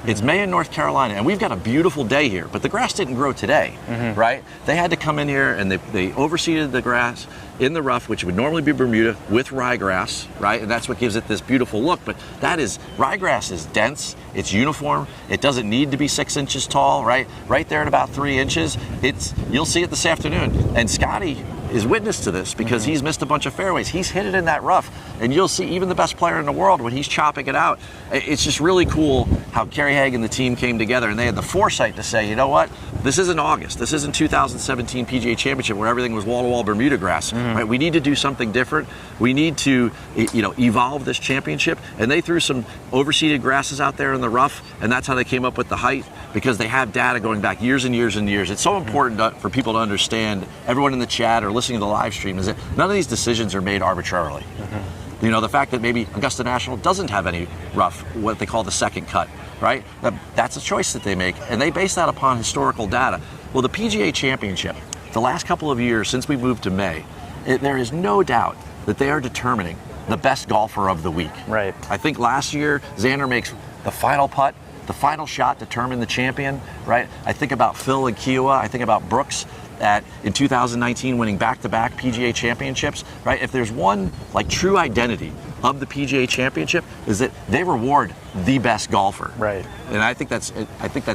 It's May in North Carolina, and we've got a beautiful day here, but the grass didn't grow today, right? They had to come in here and they overseeded the grass in the rough, which would normally be Bermuda, with ryegrass, right? And that's what gives it this beautiful look. But ryegrass is dense, it's uniform, it doesn't need to be 6 inches tall, right? Right there at about 3 inches, you'll see it this afternoon. And Scottie is witness to this because he's missed a bunch of fairways. He's hit it in that rough, and you'll see even the best player in the world when he's chopping it out. It's just really cool how Kerry Haig and the team came together, and they had the foresight to say, you know what, this isn't August, this isn't 2017 PGA Championship where everything was wall-to-wall Bermuda grass, right? We need to do something different. We need to, evolve this championship, and they threw some overseeded grasses out there in the rough, and that's how they came up with the height, because they have data going back years and years and years. It's so important for people to understand, everyone in the chat or listening to the live stream, is that none of these decisions are made arbitrarily. The fact that maybe Augusta National doesn't have any rough, what they call the second cut, right? That's a choice that they make, and they base that upon historical data. Well, the PGA Championship, the last couple of years since we moved to May, there is no doubt that they are determining the best golfer of the week. Right. I think last year, Xander makes the final putt, the final shot determined the champion, right? I think about Phil and Kiowa, I think about Brooks in 2019 winning back-to-back PGA Championships, right? If there's one true identity of the PGA Championship, is that they reward the best golfer. Right. And I think that's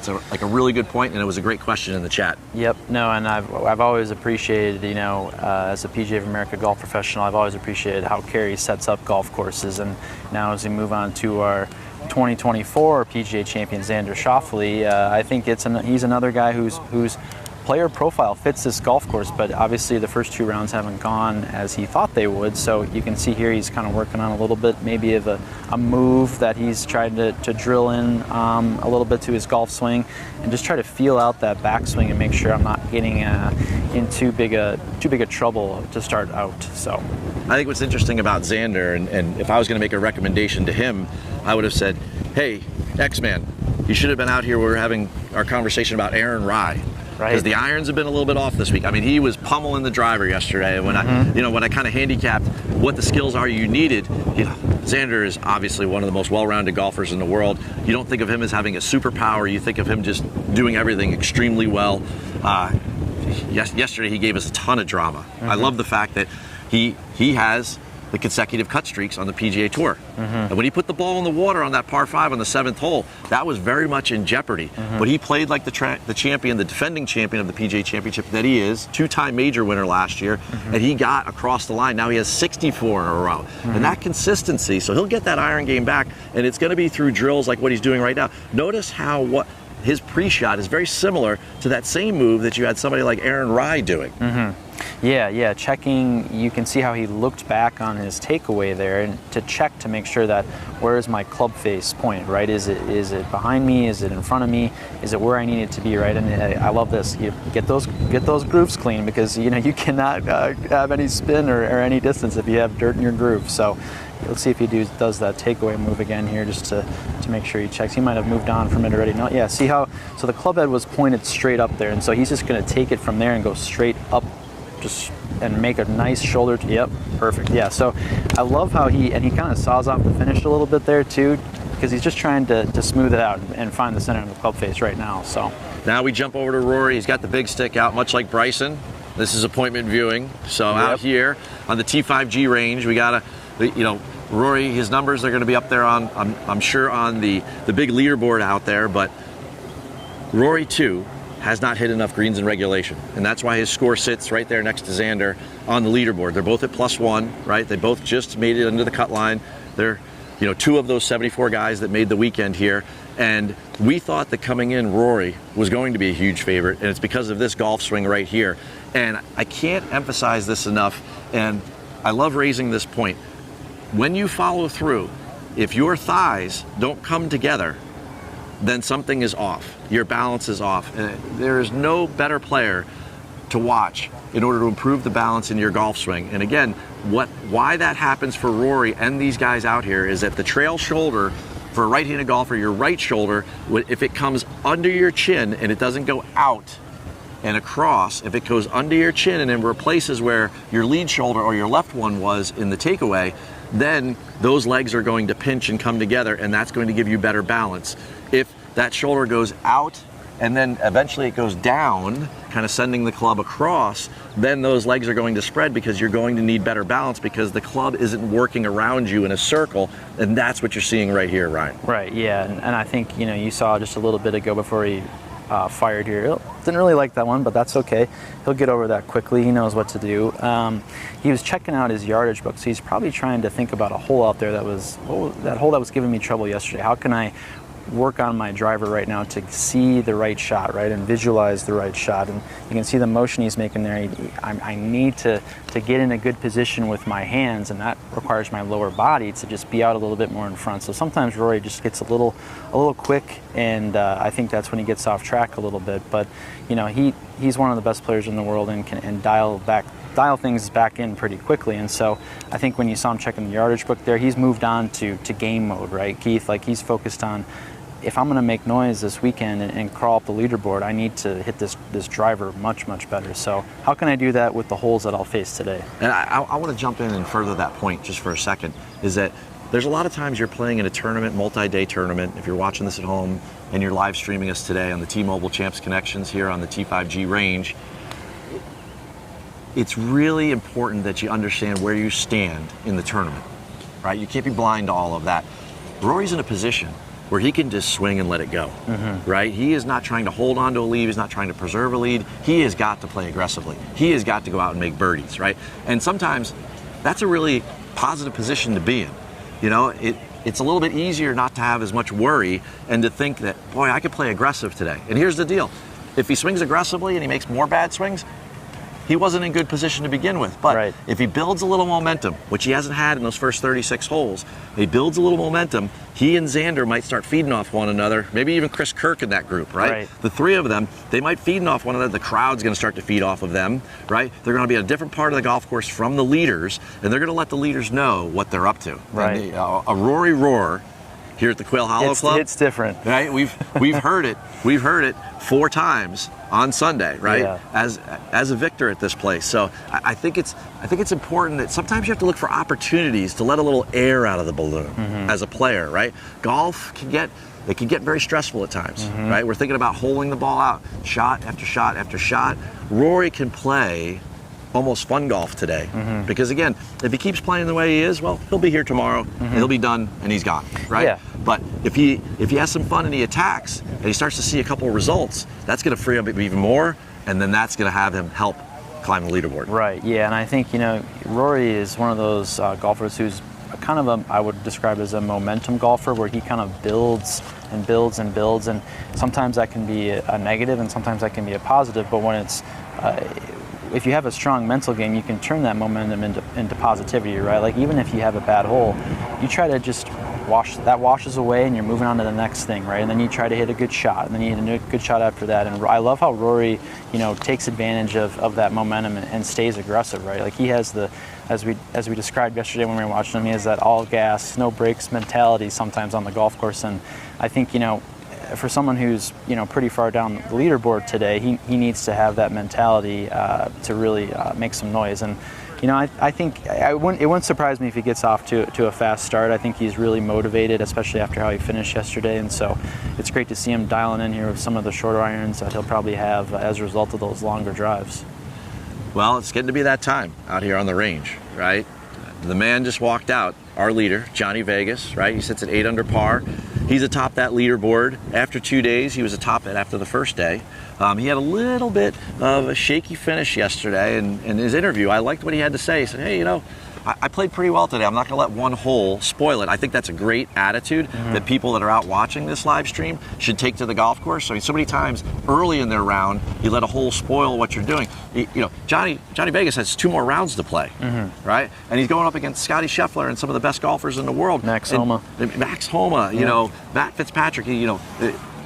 a really good point, and it was a great question in the chat. Yep. No, and I've always appreciated, as a PGA of America golf professional, I've always appreciated how Kerry sets up golf courses. And now as we move on to our 2024 PGA champion Xander Schauffele, I think he's another guy whose player profile fits this golf course, but obviously the first 2 rounds haven't gone as he thought they would. So you can see here he's kind of working on a little bit maybe of a move that he's tried to drill in a little bit to his golf swing, and just try to feel out that backswing and make sure I'm not getting in too big a trouble to start out. So I think what's interesting about Xander, and if I was going to make a recommendation to him, I would have said, hey, X-Man, you should have been out here when we were having our conversation about Aaron Rai. Right. Because the irons have been a little bit off this week. I mean, he was pummeling the driver yesterday. When I kind of handicapped what the skills are you needed, Xander is obviously one of the most well-rounded golfers in the world. You don't think of him as having a superpower. You think of him just doing everything extremely well. Yesterday he gave us a ton of drama. I love the fact that he has the consecutive cut streaks on the PGA Tour. And when he put the ball in the water on that par 5 on the 7th hole, that was very much in jeopardy. But he played like the champion, the defending champion of the PGA Championship that he is, 2-time major winner last year, and he got across the line. Now he has 64 in a row. And that consistency, so he'll get that iron game back, and it's going to be through drills like what he's doing right now. Notice how his pre-shot is very similar to that same move that you had somebody like Aaron Rai doing. Yeah, checking, you can see how he looked back on his takeaway there, and to check to make sure that where is my club face pointed, right? Is it behind me? Is it in front of me? Is it where I need it to be, right? And I love this. You get those grooves clean, because you cannot have any spin or any distance if you have dirt in your groove. So let's see if he does that takeaway move again here, just to make sure he checks. He might have moved on from it already. No, yeah, see how, so the club head was pointed straight up there, and so he's just going to take it from there and go straight up, and make a nice shoulder. Yep, perfect. Yeah, so I love how he kind of saws off the finish a little bit there too, because he's just trying to smooth it out and find the center of the club face right now. So now we jump over to Rory. He's got the big stick out, much like Bryson. This is appointment viewing. So out here on the T5G range, we got Rory, his numbers are going to be up there on, I'm sure, on the big leaderboard out there, but Rory too has not hit enough greens in regulation, and that's why his score sits right there next to Xander on the leaderboard. They're both at +1, right? They both just made it under the cut line. They're, 2 of those 74 guys that made the weekend here, and we thought that coming in, Rory was going to be a huge favorite, and it's because of this golf swing right here. And I can't emphasize this enough, and I love raising this point. When you follow through, if your thighs don't come together, then something is off. Your balance is off. There is no better player to watch in order to improve the balance in your golf swing. And again, why that happens for Rory and these guys out here is that the trail shoulder for a right-handed golfer, your right shoulder, if it comes under your chin and it doesn't go out and across, if it goes under your chin and then replaces where your lead shoulder or your left one was in the takeaway, then those legs are going to pinch and come together, and that's going to give you better balance. If that shoulder goes out and then eventually it goes down, kind of sending the club across, then those legs are going to spread because you're going to need better balance because the club isn't working around you in a circle, and that's what you're seeing right here, Ryan. Right, yeah, and I think, you saw just a little bit ago before he fired here. Didn't really like that one, but that's okay. He'll get over that quickly. He knows what to do. He was checking out his yardage book, so he's probably trying to think about a hole out there that hole that was giving me trouble yesterday. How can I work on my driver right now to see the right shot, right, and visualize the right shot? And you can see the motion he's making there. I need to get in a good position with my hands, and that requires my lower body to just be out a little bit more in front. So sometimes Rory just gets a little quick, and I think that's when he gets off track a little bit. But he's one of the best players in the world and can dial things back in pretty quickly. And so I think when you saw him checking the yardage book there, he's moved on to game mode, right, Keith? Like, he's focused on, if I'm going to make noise this weekend and crawl up the leaderboard, I need to hit this driver much, much better. So how can I do that with the holes that I'll face today? And I want to jump in and further that point just for a second, is that there's a lot of times you're playing in a tournament, multi-day tournament. If you're watching this at home and you're live streaming us today on the T-Mobile Champs Connections here on the T5G range, it's really important that you understand where you stand in the tournament, right? You can't be blind to all of that. Rory's in a position where he can just swing and let it go, right? He is not trying to hold on to a lead. He's not trying to preserve a lead. He has got to play aggressively. He has got to go out and make birdies, right? And sometimes that's a really positive position to be in. It's a little bit easier not to have as much worry and to think that, boy, I could play aggressive today. And here's the deal. If he swings aggressively and he makes more bad swings, he wasn't in good position to begin with. But if he builds a little momentum, which he hasn't had in those first 36 holes, he builds a little momentum, he and Xander might start feeding off one another, maybe even Chris Kirk in that group, right? The three of them, they might feed off one another. The crowd's going to start to feed off of them, right? They're going to be at a different part of the golf course from the leaders, and they're going to let the leaders know what they're up to. Right. A Rory roar here at the Quail Hollow Club. It's different, right? We've heard it. We've heard it 4 times on Sunday, right? Yeah. As a victor at this place. So I think it's important that sometimes you have to look for opportunities to let a little air out of the balloon as a player, right? Golf can get very stressful at times, right? We're thinking about holding the ball out, shot after shot after shot. Rory can play almost fun golf today because, again, if he keeps playing the way he is, well, he'll be here tomorrow and he'll be done and he's gone, right? Yeah. But if he has some fun and he attacks and he starts to see a couple of results, that's going to free up even more, and then that's going to have him help climb the leaderboard. Right, yeah, and I think, Rory is one of those golfers who's kind of I would describe as a momentum golfer, where he kind of builds and builds and builds, and sometimes that can be a negative and sometimes that can be a positive, but when it's if you have a strong mental game, you can turn that momentum into positivity, right? Like, even if you have a bad hole, you try to just washes away and you're moving on to the next thing, right? And then you try to hit a good shot, and then you hit a good shot after that. And I love how Rory, takes advantage of that momentum and stays aggressive, right? Like, he has as we described yesterday when we were watching him, he has that all gas, no brakes mentality sometimes on the golf course. And I think, for someone who's pretty far down the leaderboard today, he needs to have that mentality to really make some noise. And I think it wouldn't surprise me if he gets off to a fast start. I think he's really motivated, especially after how he finished yesterday. And so it's great to see him dialing in here with some of the shorter irons that he'll probably have as a result of those longer drives. Well, it's getting to be that time out here on the range, right? The man just walked out, our leader, Johnny Vegas, right? He sits at 8 under par. He's atop that leaderboard. After 2 days, he was atop it after the first day. He had a little bit of a shaky finish yesterday, and in his interview, I liked what he had to say. He said, hey, I played pretty well today. I'm not going to let one hole spoil it. I think that's a great attitude that people that are out watching this live stream should take to the golf course. I mean, so many times early in their round, you let a hole spoil what you're doing. Johnny Vegas has 2 more rounds to play, right? And he's going up against Scottie Scheffler and some of the best golfers in the world. Max Homa. Matt Fitzpatrick,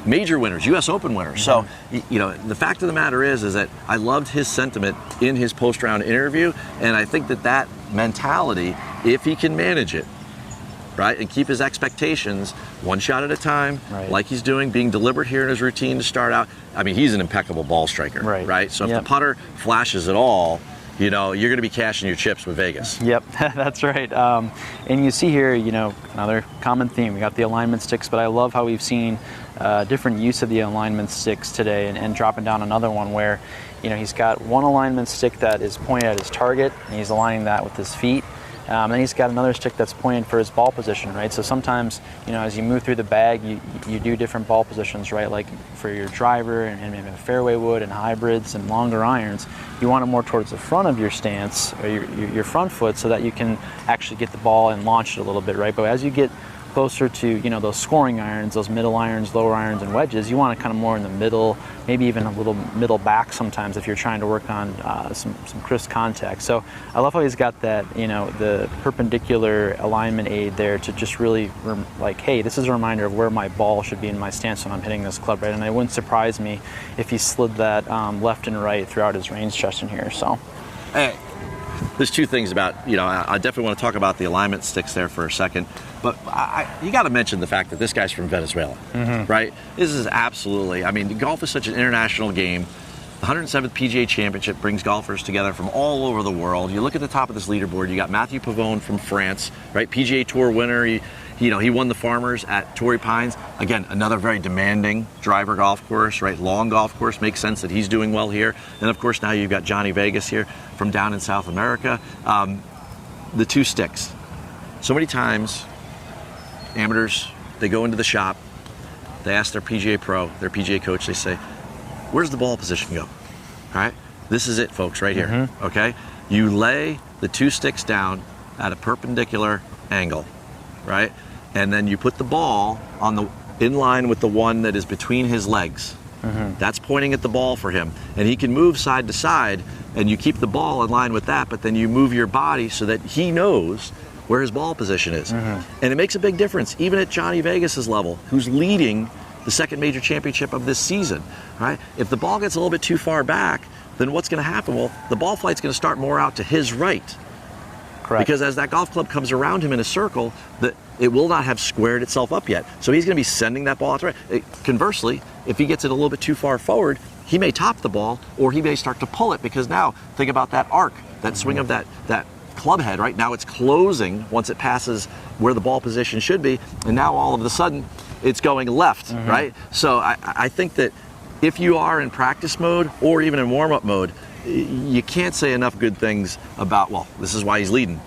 major winners, U.S. Open winners. So, the fact of the matter is that I loved his sentiment in his post-round interview, and I think that mentality, if he can manage it, right, and keep his expectations one shot at a time, like he's doing, being deliberate here in his routine to start out. I mean, he's an impeccable ball striker, right? So if the putter flashes at all, you're going to be cashing your chips with Vegas. Yep, that's right. And you see here, another common theme. We got the alignment sticks, but I love how we've seen different use of the alignment sticks today, and dropping down another one where, he's got one alignment stick that is pointed at his target, and he's aligning that with his feet. And he's got another stick that's pointed for his ball position, right? So sometimes, as you move through the bag, you do different ball positions, right? Like for your driver and maybe a fairway wood and hybrids and longer irons, you want it more towards the front of your stance or your front foot so that you can actually get the ball and launch it a little bit, right? But as you get closer to those scoring irons, those middle irons, lower irons, and wedges, you want it kind of more in the middle, maybe even a little middle back sometimes if you're trying to work on some crisp contact. So I love how he's got that, the perpendicular alignment aid there to just really like, hey, this is a reminder of where my ball should be in my stance when I'm hitting this club, right? And it wouldn't surprise me if he slid that left and right throughout his range session here. So, hey, there's two things about, I definitely want to talk about the alignment sticks there for a second, but you got to mention the fact that this guy's from Venezuela, right? This is absolutely, golf is such an international game. The 107th PGA Championship brings golfers together from all over the world. You look at the top of this leaderboard, you got Mathieu Pavone from France, right? PGA Tour winner. He won the Farmers at Torrey Pines. Again, another very demanding driver golf course, right? Long golf course. Makes sense that he's doing well here. And of course, now you've got Johnny Vegas here from down in South America. The two sticks. So many times, amateurs, they go into the shop, they ask their PGA pro, their PGA coach, they say, where's the ball position go? All right? This is it, folks, right here. Okay? You lay the two sticks down at a perpendicular angle, right? And then you put the ball in line with the one that is between his legs. That's pointing at the ball for him. And he can move side to side, and you keep the ball in line with that, but then you move your body so that he knows where his ball position is. And it makes a big difference, even at Johnny Vegas's level, who's leading the second major championship of this season, right? If the ball gets a little bit too far back, then what's going to happen? Well, the ball flight's going to start more out to his right. Correct. Because as that golf club comes around him in a circle, it will not have squared itself up yet. So he's going to be sending that ball out to right. Conversely, if he gets it a little bit too far forward, he may top the ball, or he may start to pull it, because now, think about that arc, that swing of that club head, right? Now it's closing once it passes where the ball position should be, and now all of a sudden it's going left, right? So I think that if you are in practice mode or even in warm-up mode, you can't say enough good things about, well, this is why he's leading.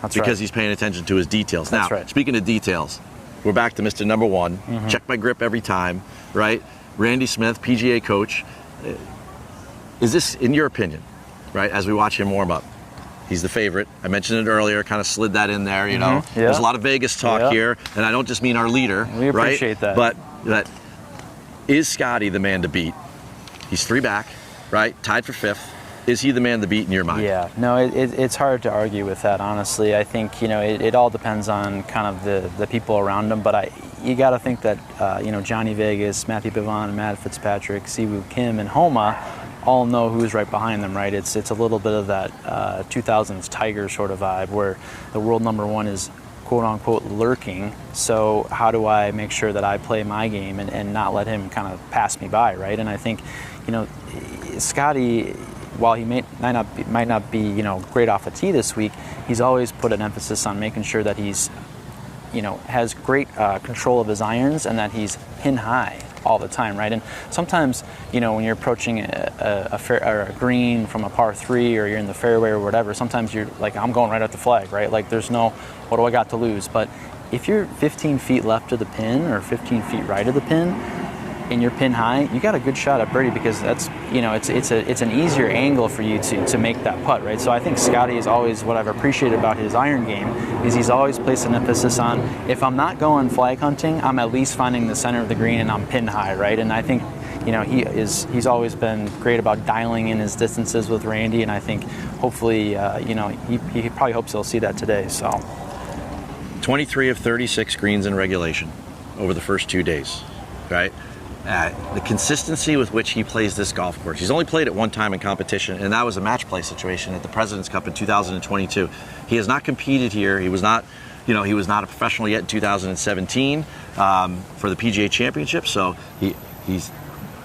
That's because right. he's paying attention to his details. That's Now, right. Speaking of details, we're back to Mr. Number One. Check my grip every time, right? Randy Smith, PGA coach. Is this, in your opinion, right, as we watch him warm up, he's the favorite. I mentioned it earlier, kind of slid that in there, Yeah. There's a lot of Vegas talk here, and I don't just mean our leader, We appreciate right? that. But is Scottie the man to beat? He's 3 back, right? Tied for 5th. Is he the man to beat in your mind? Yeah, no, it's hard to argue with that, honestly. I think, it all depends on kind of the people around him, but you got to think that, Johnny Vegas, Matthew Pavone, Matt Fitzpatrick, Siwoo Kim, and Homa all know who's right behind them, right? It's a little bit of that 2000s Tiger sort of vibe where the world number one is quote-unquote lurking. So how do I make sure that I play my game and not let him kind of pass me by, right? And I think, Scottie, while he might not be great off the tee this week, he's always put an emphasis on making sure that he's has great control of his irons and that he's pin high all the time, right? And sometimes when you're approaching a green from a par 3 or you're in the fairway or whatever, sometimes you're like, I'm going right at the flag, right? Like there's no, what do I got to lose? But if you're 15 feet left of the pin or 15 feet right of the pin, and you're pin high, you got a good shot at birdie, because that's it's an easier angle for you to make that putt, right? So I think Scottie is always, what I've appreciated about his iron game is he's always placed an emphasis on, if I'm not going flag hunting, I'm at least finding the center of the green and I'm pin high, right? And I think he's always been great about dialing in his distances with Randy, and I think hopefully he probably hopes he'll see that today. So 23 of 36 greens in regulation over the first 2 days, right? the consistency with which he plays this golf course. He's only played it one time in competition, and that was a match play situation at the President's Cup in 2022. He has not competed here. He was not, he was not a professional yet in 2017 for the PGA Championship, so he's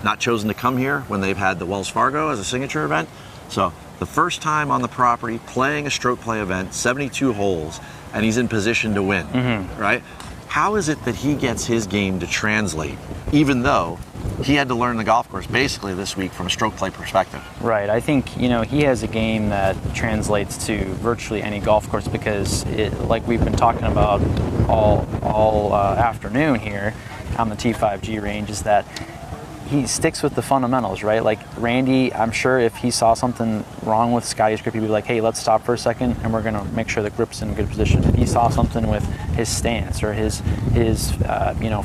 not chosen to come here when they've had the Wells Fargo as a signature event. So the first time on the property, playing a stroke play event, 72 holes, and he's in position to win, right? How is it that he gets his game to translate, even though he had to learn the golf course basically this week from a stroke play perspective? Right. I think, he has a game that translates to virtually any golf course because, like we've been talking about all afternoon here on the T5G range, is that he sticks with the fundamentals, right? Like Randy, I'm sure if he saw something wrong with Scottie's grip, he'd be like, hey, let's stop for a second and we're gonna make sure the grip's in a good position. If he saw something with his stance or his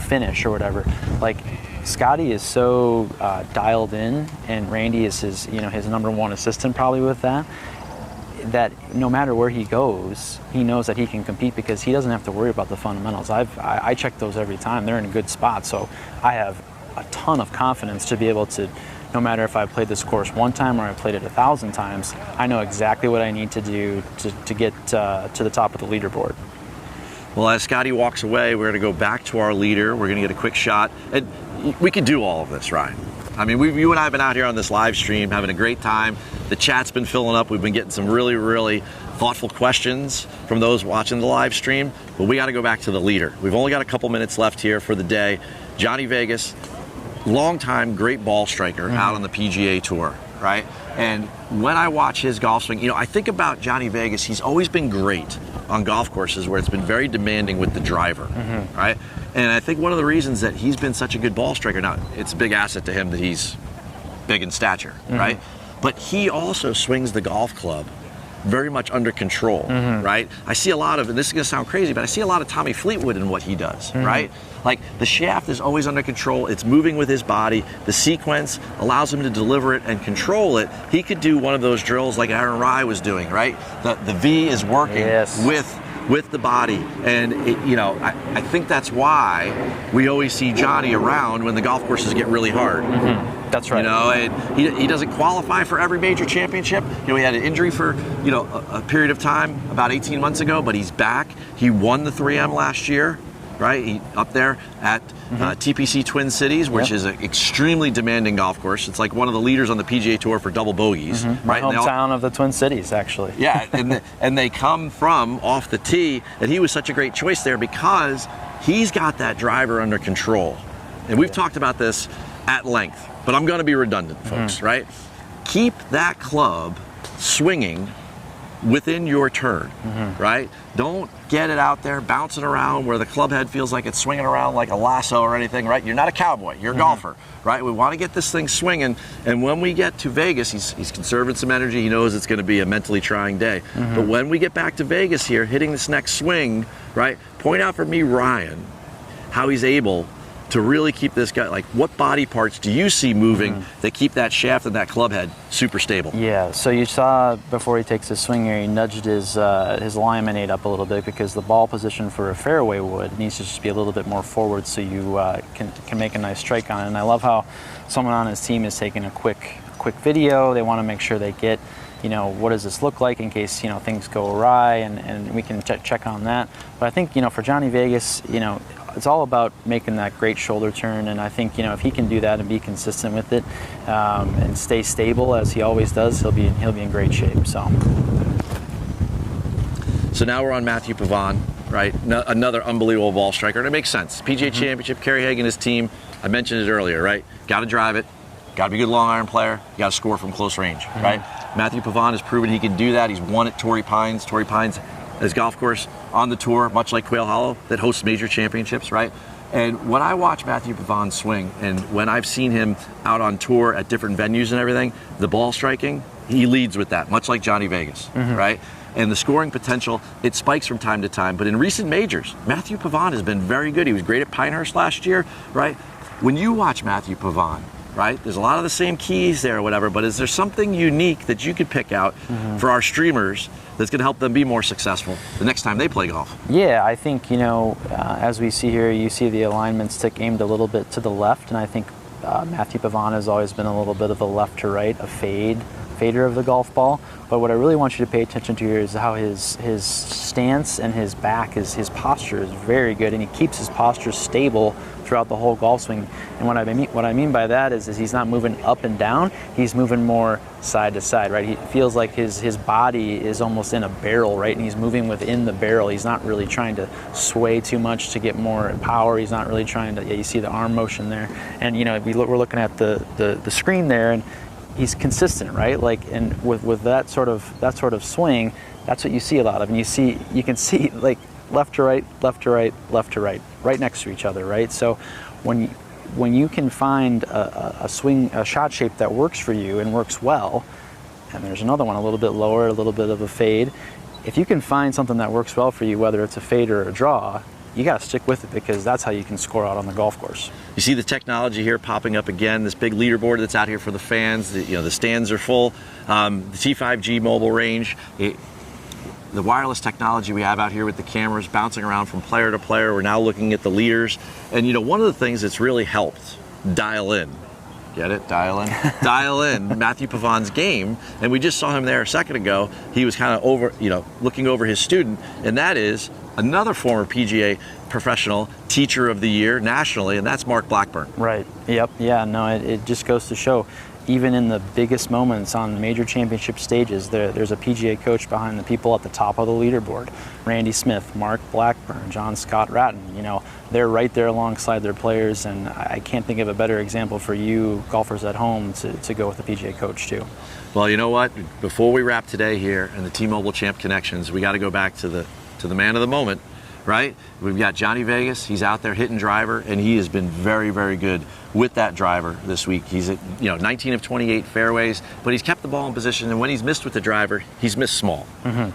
finish or whatever, like Scottie is so dialed in, and Randy is his number one assistant probably with that no matter where he goes, he knows that he can compete because he doesn't have to worry about the fundamentals. I check those every time. They're in a good spot, so I have a ton of confidence to be able to, no matter if I played this course one time or I played it 1,000 times, I know exactly what I need to do to get to the top of the leaderboard. Well, as Scottie walks away, we're going to go back to our leader. We're going to get a quick shot. And we could do all of this, Ryan. I mean, you and I have been out here on this live stream having a great time. The chat's been filling up. We've been getting some really, really thoughtful questions from those watching the live stream. But we got to go back to the leader. We've only got a couple minutes left here for the day. Johnny Vegas, long-time great ball striker out on the PGA Tour, right? And when I watch his golf swing, I think about Johnny Vegas. He's always been great on golf courses where it's been very demanding with the driver, right? And I think one of the reasons that he's been such a good ball striker, now it's a big asset to him that he's big in stature, right? But he also swings the golf club very much under control, right? I see a lot of, and this is gonna sound crazy, but I see a lot of Tommy Fleetwood in what he does, right? Like the shaft is always under control, it's moving with his body, the sequence allows him to deliver it and control it. He could do one of those drills like Aaron Rai was doing, right? The V is working with the body, and I think that's why we always see Johnny around when the golf courses get really hard. That's right. And he doesn't qualify for every major championship. He had an injury for a period of time about 18 months ago, but he's back. He won the 3M last year, right? He up there at TPC Twin Cities, which is an extremely demanding golf course. It's like one of the leaders on the PGA Tour for double bogeys, right? My hometown of the Twin Cities, actually. Yeah, and they come from off the tee, and he was such a great choice there because he's got that driver under control. And we've talked about this at length, but I'm going to be redundant, folks, right? Keep that club swinging within your turn, right? Don't get it out there bouncing around where the club head feels like it's swinging around like a lasso or anything, right? You're not a cowboy, you're a golfer, right? We want to get this thing swinging, and when we get to Vegas, he's conserving some energy. He knows it's going to be a mentally trying day. But when we get back to Vegas here, hitting this next swing, right? Point out for me, Ryan, how he's able to really keep this guy, like what body parts do you see moving that keep that shaft and that club head super stable? Yeah, so you saw before he takes his swing here, he nudged his laminate up a little bit because the ball position for a fairway wood needs to just be a little bit more forward so you can make a nice strike on it. And I love how someone on his team is taking a quick video. They want to make sure they get, what does this look like in case, things go awry, and we can check on that. But I think, for Johnny Vegas, it's all about making that great shoulder turn, and I think if he can do that and be consistent with it and stay stable as he always does, he'll be in great shape. So now we're on Matthew Pavon, right? Another unbelievable ball striker, and it makes sense. PGA Championship, Kerry Hagan, his team. I mentioned it earlier, right? Got to drive it. Got to be a good long iron player. You got to score from close range, right? Matthew Pavon has proven he can do that. He's won at Torrey Pines. Torrey Pines, his golf course on the tour, much like Quail Hollow, that hosts major championships, right? And when I watch Matthew Pavon swing, and when I've seen him out on tour at different venues and everything, the ball striking, he leads with that, much like Johnny Vegas, right? And the scoring potential, it spikes from time to time. But in recent majors, Matthew Pavon has been very good. He was great at Pinehurst last year, right? When you watch Matthew Pavon, right, there's a lot of the same keys there or whatever, but is there something unique that you could pick out for our streamers that's going to help them be more successful the next time they play golf? Yeah, I think, as we see here, you see the alignments aimed a little bit to the left, and I think Matthew Pavon has always been a little bit of a left to right, a fader of the golf ball. But what I really want you to pay attention to here is how his stance and his back, his posture is very good, and he keeps his posture stable throughout the whole golf swing. And what I mean by that is he's not moving up and down, he's moving more side to side, right? He feels like his body is almost in a barrel, right? And he's moving within the barrel. He's not really trying to sway too much to get more power. He's not really trying to, you see the arm motion there. And we're looking at the screen there, and he's consistent, right? Like, and with that sort of swing, that's what you see a lot of. And you can see like left to right, left to right, left to right, right next to each other, right? So when you can find a swing, a shot shape that works for you and works well, and there's another one a little bit lower, a little bit of a fade, if you can find something that works well for you, whether it's a fade or a draw, you got to stick with it, because that's how you can score out on the golf course. You see the technology here popping up again, this big leaderboard that's out here for the fans. The stands are full. The T5G mobile range, the wireless technology we have out here with the cameras bouncing around from player to player. We're now looking at the leaders. And one of the things that's really helped dial in, get it? Dial in? Dial in Matthew Pavon's game. And we just saw him there a second ago. He was kind of looking over his student, and that is another former PGA professional teacher of the year nationally, and that's Mark Blackburn. Right. Yep. Yeah. No, it just goes to show, even in the biggest moments on major championship stages, there's a PGA coach behind the people at the top of the leaderboard. Randy Smith, Mark Blackburn, John Scott Ratton, they're right there alongside their players, and I can't think of a better example for you golfers at home to go with a PGA coach too. Well, you know what? Before we wrap today here in the T-Mobile Champ Connections, we got to go back to the man of the moment, right? We've got Johnny Vegas. He's out there hitting driver, and he has been very, very good with that driver this week. He's at 19 of 28 fairways, but he's kept the ball in position, and when he's missed with the driver, he's missed small,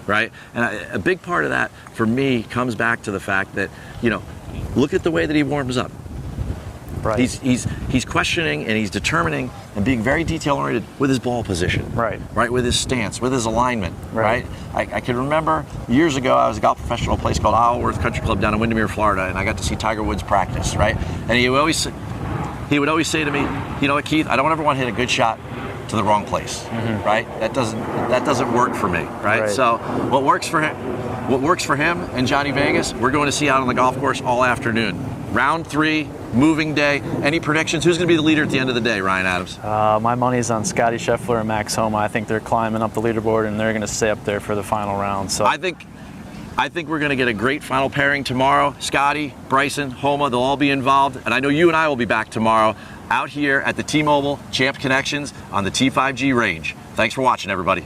right? And a big part of that for me comes back to the fact that look at the way that he warms up. Right. He's questioning, and he's determining and being very detail-oriented with his ball position. Right. Right, with his stance, with his alignment. Right. I can remember years ago, I was a golf professional at a place called Isleworth Country Club down in Windermere, Florida, and I got to see Tiger Woods practice, right? And he would always say to me, you know what, Keith, I don't ever want to hit a good shot to the wrong place, right? That doesn't work for me, right? So what works for him and Johnny Vegas, we're going to see out on the golf course all afternoon. Round 3, moving day. Any predictions? Who's going to be the leader at the end of the day, Ryan Adams? My money's on Scottie Scheffler and Max Homa. I think they're climbing up the leaderboard, and they're going to stay up there for the final round. So I think we're going to get a great final pairing tomorrow. Scottie, Bryson, Homa, they'll all be involved. And I know you and I will be back tomorrow out here at the T-Mobile Champ Connections on the T5G range. Thanks for watching, everybody.